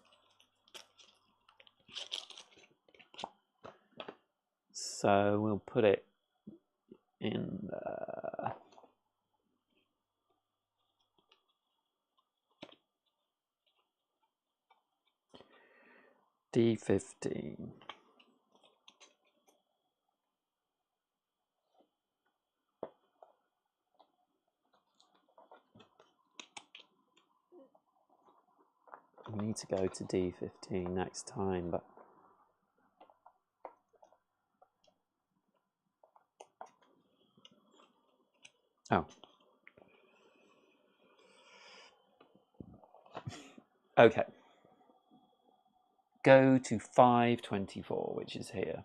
So we'll put it in there. D15. I need to go to D15 next time, but oh. Okay. Go to 524, which is here.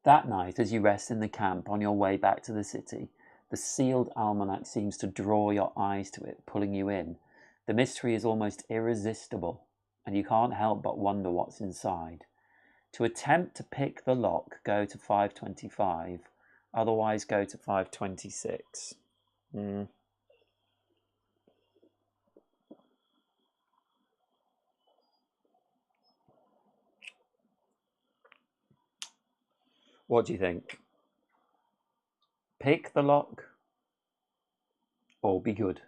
That night, as you rest in the camp on your way back to the city, the sealed almanac seems to draw your eyes to it, pulling you in. The mystery is almost irresistible, and you can't help but wonder what's inside. To attempt to pick the lock, go to 525. Otherwise, go to 526. What do you think? Pick the lock or be good?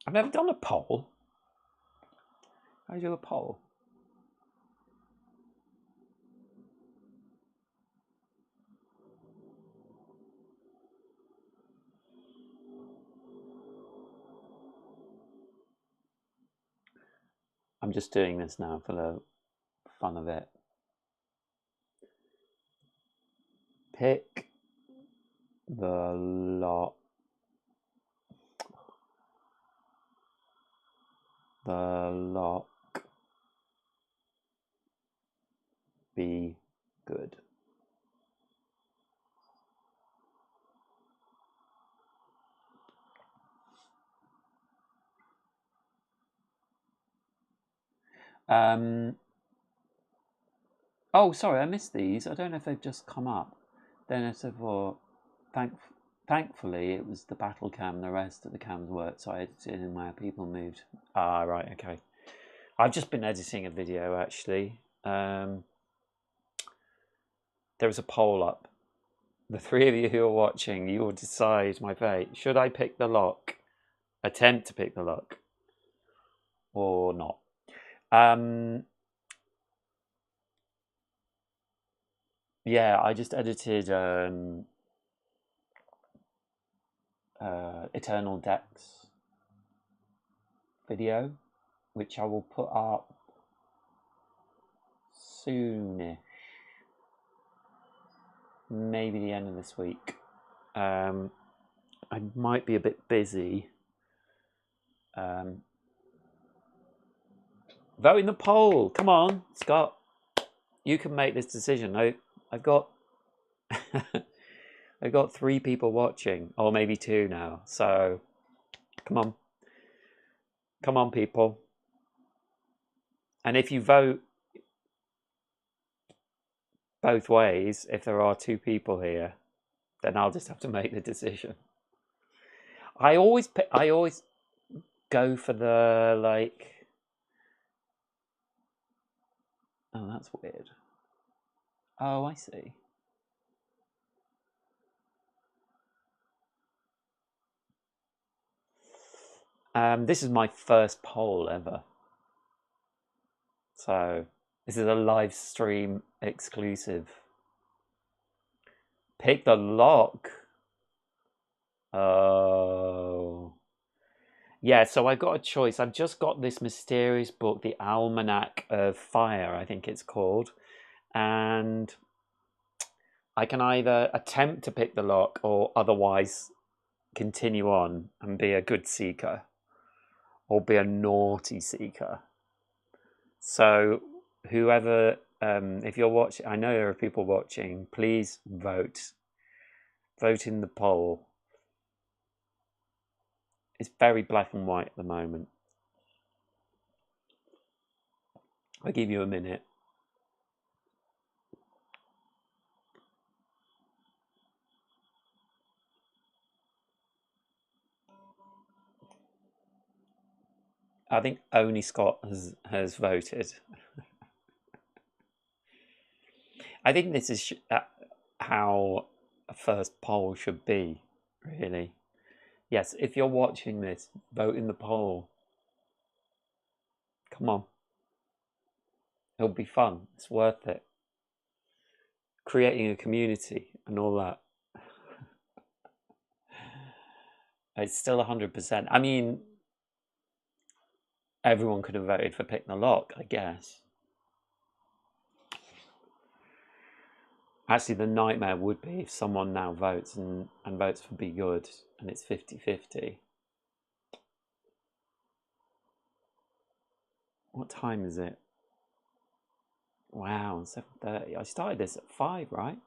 I've never done a poll. How do you do a poll? I'm just doing this now for the fun of it. Pick the lock. The lock. Be good. Oh, sorry, I missed these. I don't know if they've just come up. Then I said, well, thankfully, it was the battle cam. The rest of the cams worked, so I edited in where people moved. Ah, right, okay. I've just been editing a video, actually. There was a poll up. The three of you who are watching, you will decide my fate. Should I pick the lock? Attempt to pick the lock? Or not? Yeah, I just edited Eternal Decks video, which I will put up soonish. Maybe the end of this week. I might be a bit busy. Vote in the poll. Come on, Scott. You can make this decision. I've got I've got 3 people watching, or maybe 2 now. So come on, people. And if you vote both ways, if there are 2 people here, then I'll just have to make the decision. I always go for the like. Oh, that's weird. Oh, I see. This is my first poll ever. So this is a live stream exclusive. Pick the lock. Oh. Yeah, so I got a choice. I've just got this mysterious book, The Almanac of Fire, I think it's called. And I can either attempt to pick the lock or otherwise continue on and be a good seeker or be a naughty seeker. So whoever, if you're watching, I know there are people watching, please vote. Vote in the poll. It's very black and white at the moment. I'll give you a minute. I think only Scott has voted. I think this is how a first poll should be, really. Yes, if you're watching this, vote in the poll. Come on. It'll be fun. It's worth it. Creating a community and all that. It's still 100%. I mean, everyone could have voted for Pick the Lock, I guess. Actually, the nightmare would be if someone now votes and votes for Be Good and it's 50-50. What time is it? Wow, 7:30. I started this at 5, right?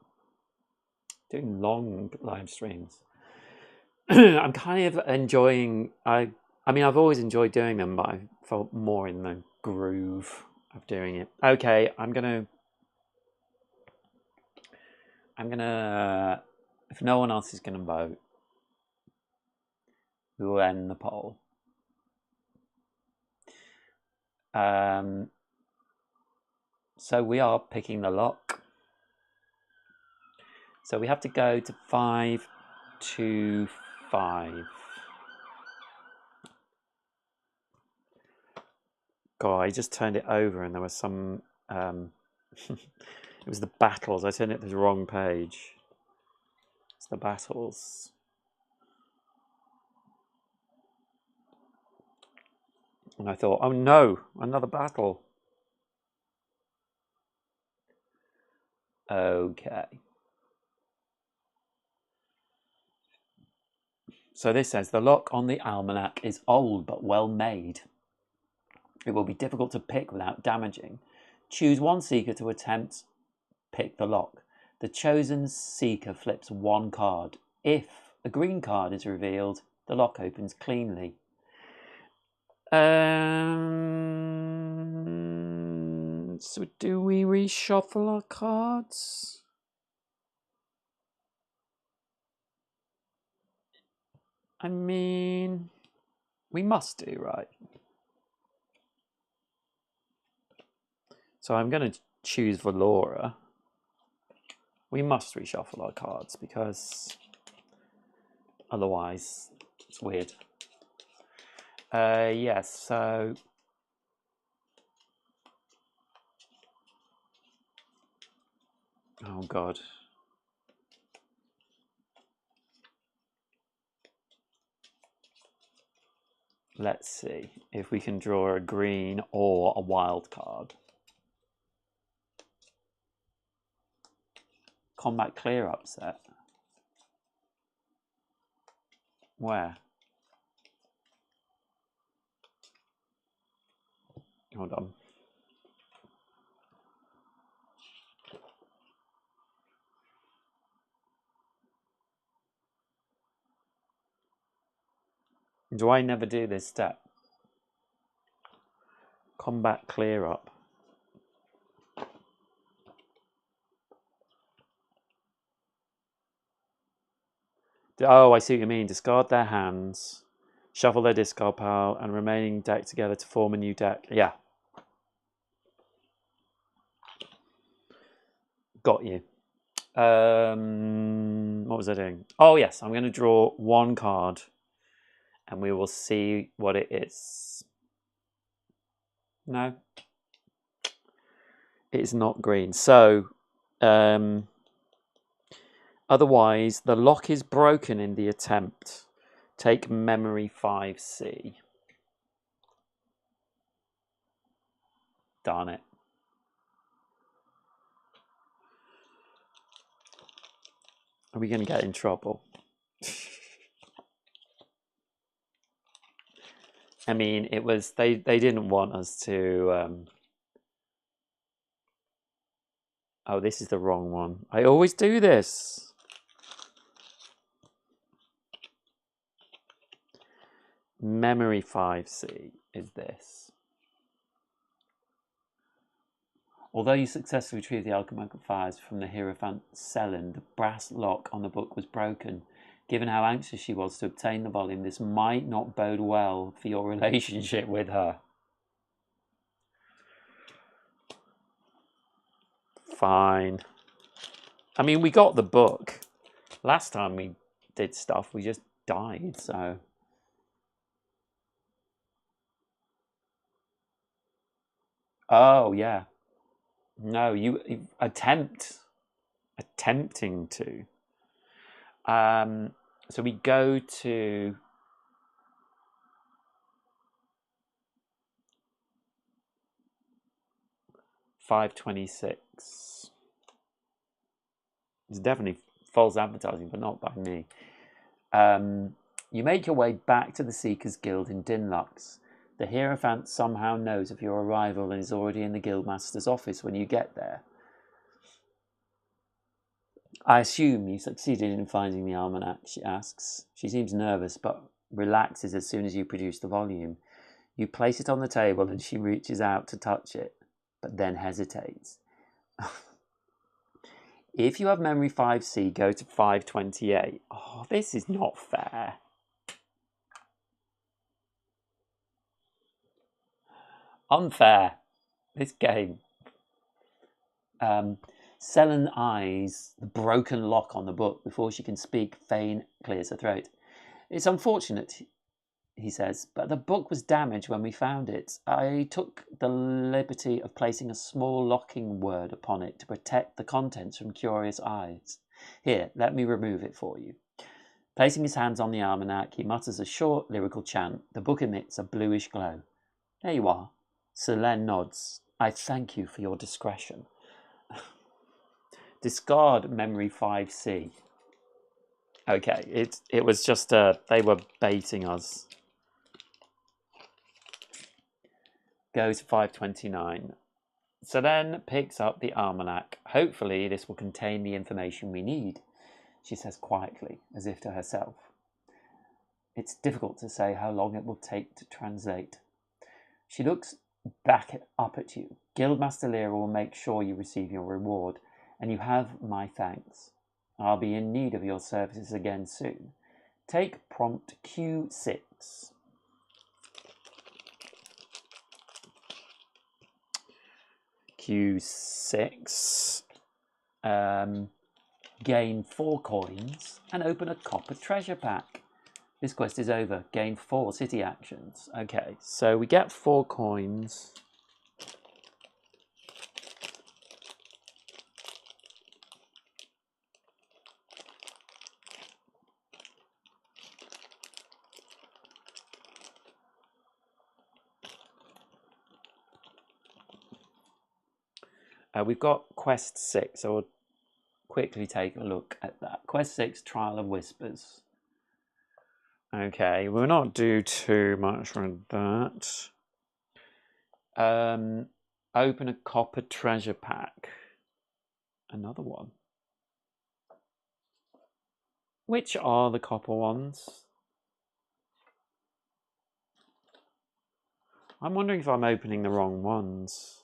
Doing long live streams. I'm kind of enjoying. I mean, I've always enjoyed doing them, but I felt more in the groove of doing it. Okay, I'm gonna. If no one else is gonna vote, we will end the poll. So we are picking the lock. So we have to go to 525. God, I just turned it over and there was some. It was the battles. I turned it to the wrong page. It's the battles. And I thought, oh no, another battle. Okay. So this says, the lock on the almanac is old but well made. It will be difficult to pick without damaging. Choose one seeker to attempt pick the lock. The chosen seeker flips one card. If a green card is revealed, the lock opens cleanly. So do we reshuffle our cards? I mean, we must do, right? So I'm going to choose Valora. We must reshuffle our cards because otherwise it's weird. Yes, so oh god. Let's see if we can draw a green or a wild card. Combat clear up set. Where? Hold on. Do I never do this step? Combat clear up. Oh, I see what you mean. Discard their hands, shuffle their discard pile, and remaining deck together to form a new deck. Yeah. Got you. What was I doing? Oh, yes. I'm going to draw one card, and we will see what it is. No. It is not green. So, otherwise, the lock is broken in the attempt. Take memory 5C. Darn it. Are we going to get in trouble? I mean, it was they didn't want us to. Oh, this is the wrong one. I always do this. Memory 5C is this. Although you successfully retrieved the alchemical fires from the Hierophant Selin, the brass lock on the book was broken. Given how anxious she was to obtain the volume, this might not bode well for your relationship with her. Fine. I mean, we got the book. Last time we did stuff, we just died, so... Oh, yeah. No, you attempting to. So we go to 526. It's definitely false advertising, but not by me. You make your way back to the Seekers Guild in Dinlux. The Hierophant somehow knows of your arrival and is already in the Guildmaster's office when you get there. I assume you succeeded in finding the almanac, she asks. She seems nervous, but relaxes as soon as you produce the volume. You place it on the table and she reaches out to touch it, but then hesitates. If you have memory 5C, go to 528. Oh, this is not fair. Unfair. This game. Selen eyes the broken lock on the book. Before she can speak, Fane clears her throat. It's unfortunate, he says, but the book was damaged when we found it. I took the liberty of placing a small locking word upon it to protect the contents from curious eyes. Here, let me remove it for you. Placing his hands on the almanac, he mutters a short lyrical chant. The book emits a bluish glow. There you are. Selene nods. I thank you for your discretion. Discard memory 5C. Okay, it was just they were baiting us. Go to 529. Selene picks up the almanac. Hopefully this will contain the information we need, she says quietly, as if to herself. It's difficult to say how long it will take to translate. She looks back up at you. Guildmaster Lyra will make sure you receive your reward, and you have my thanks. I'll be in need of your services again soon. Take prompt Q6. Q6. Gain 4 coins and open a copper treasure pack. This quest is over. Gain 4 city actions. Okay, so we get 4 coins. We've got quest 6, so we'll quickly take a look at that. Quest 6, Trial of Whispers. Okay, we'll not do too much with that. Open a copper treasure pack. Another one. Which are the copper ones? I'm wondering if I'm opening the wrong ones.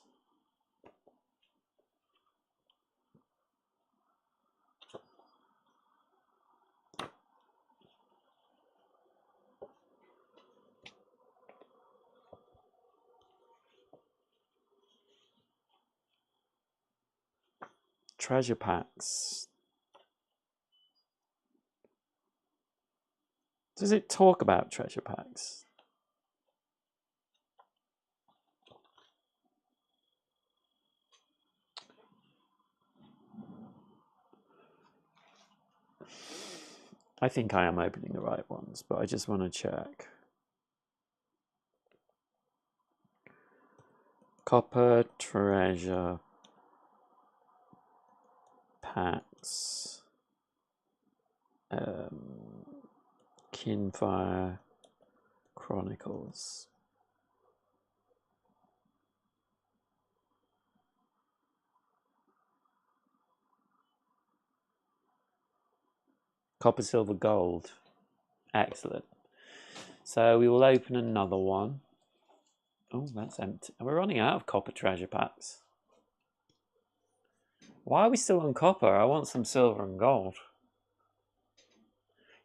Treasure packs. Does it talk about treasure packs? I think I am opening the right ones, but I just want to check. Copper treasure packs. Kinfire Chronicles. Copper, silver, gold. Excellent. So we will open another one. Oh, that's empty. We're running out of copper treasure packs. Why are we still on copper? I want some silver and gold.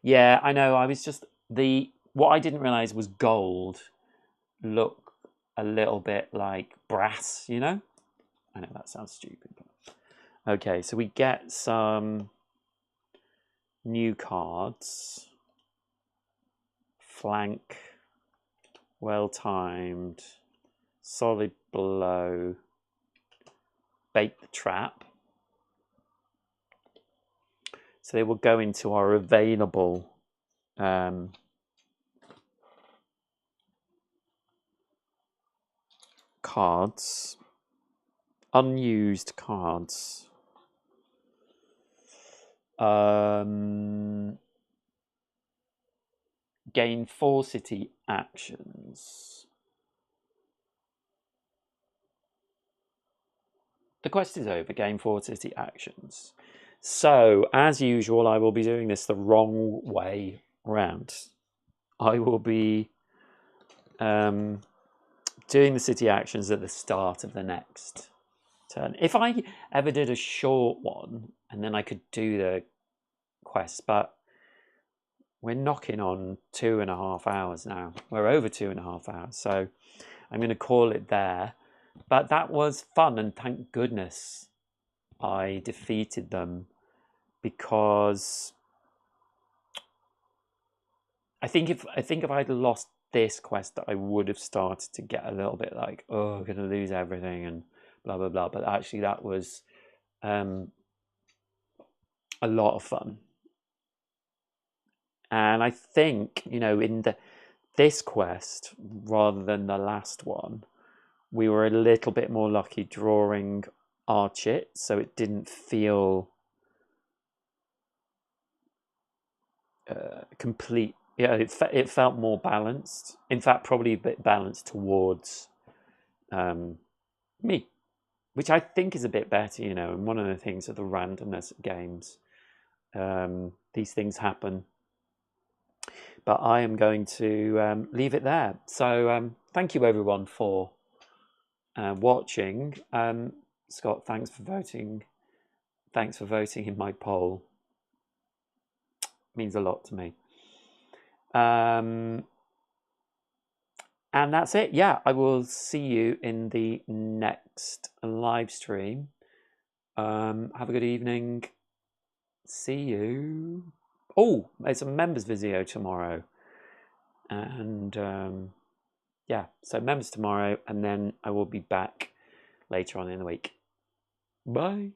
Yeah, I know. I was just what I didn't realize was gold look a little bit like brass, you know? I know that sounds stupid. But... Okay, so we get some new cards. Flank, well timed, solid blow, bait the trap. So they will go into our available cards. unused cards. Gain 4 city actions. The quest is over. Gain 4 city actions. So, as usual, I will be doing this the wrong way round. I will be doing the city actions at the start of the next turn. If I ever did a short one, and then I could do the quest, but we're knocking on 2.5 hours now. We're over 2.5 hours, so I'm going to call it there. But that was fun, and thank goodness I defeated them, because I think if I'd lost this quest, I would have started to get a little bit like, oh, I'm going to lose everything and blah blah blah. But actually, that was a lot of fun. And I think, you know, in this quest, rather than the last one, we were a little bit more lucky drawing our chit, so it didn't feel complete. Yeah, it felt more balanced. In fact, probably a bit balanced towards me, which I think is a bit better, you know. And one of the things of the randomness of games, these things happen. But I am going to leave it there. So thank you everyone for watching. Scott, thanks for voting. Thanks for voting in my poll. It means a lot to me. And that's it. Yeah, I will see you in the next live stream. Have a good evening. See you. Oh, it's a members video tomorrow. And yeah, so members tomorrow, and then I will be back later on in the week. Bye.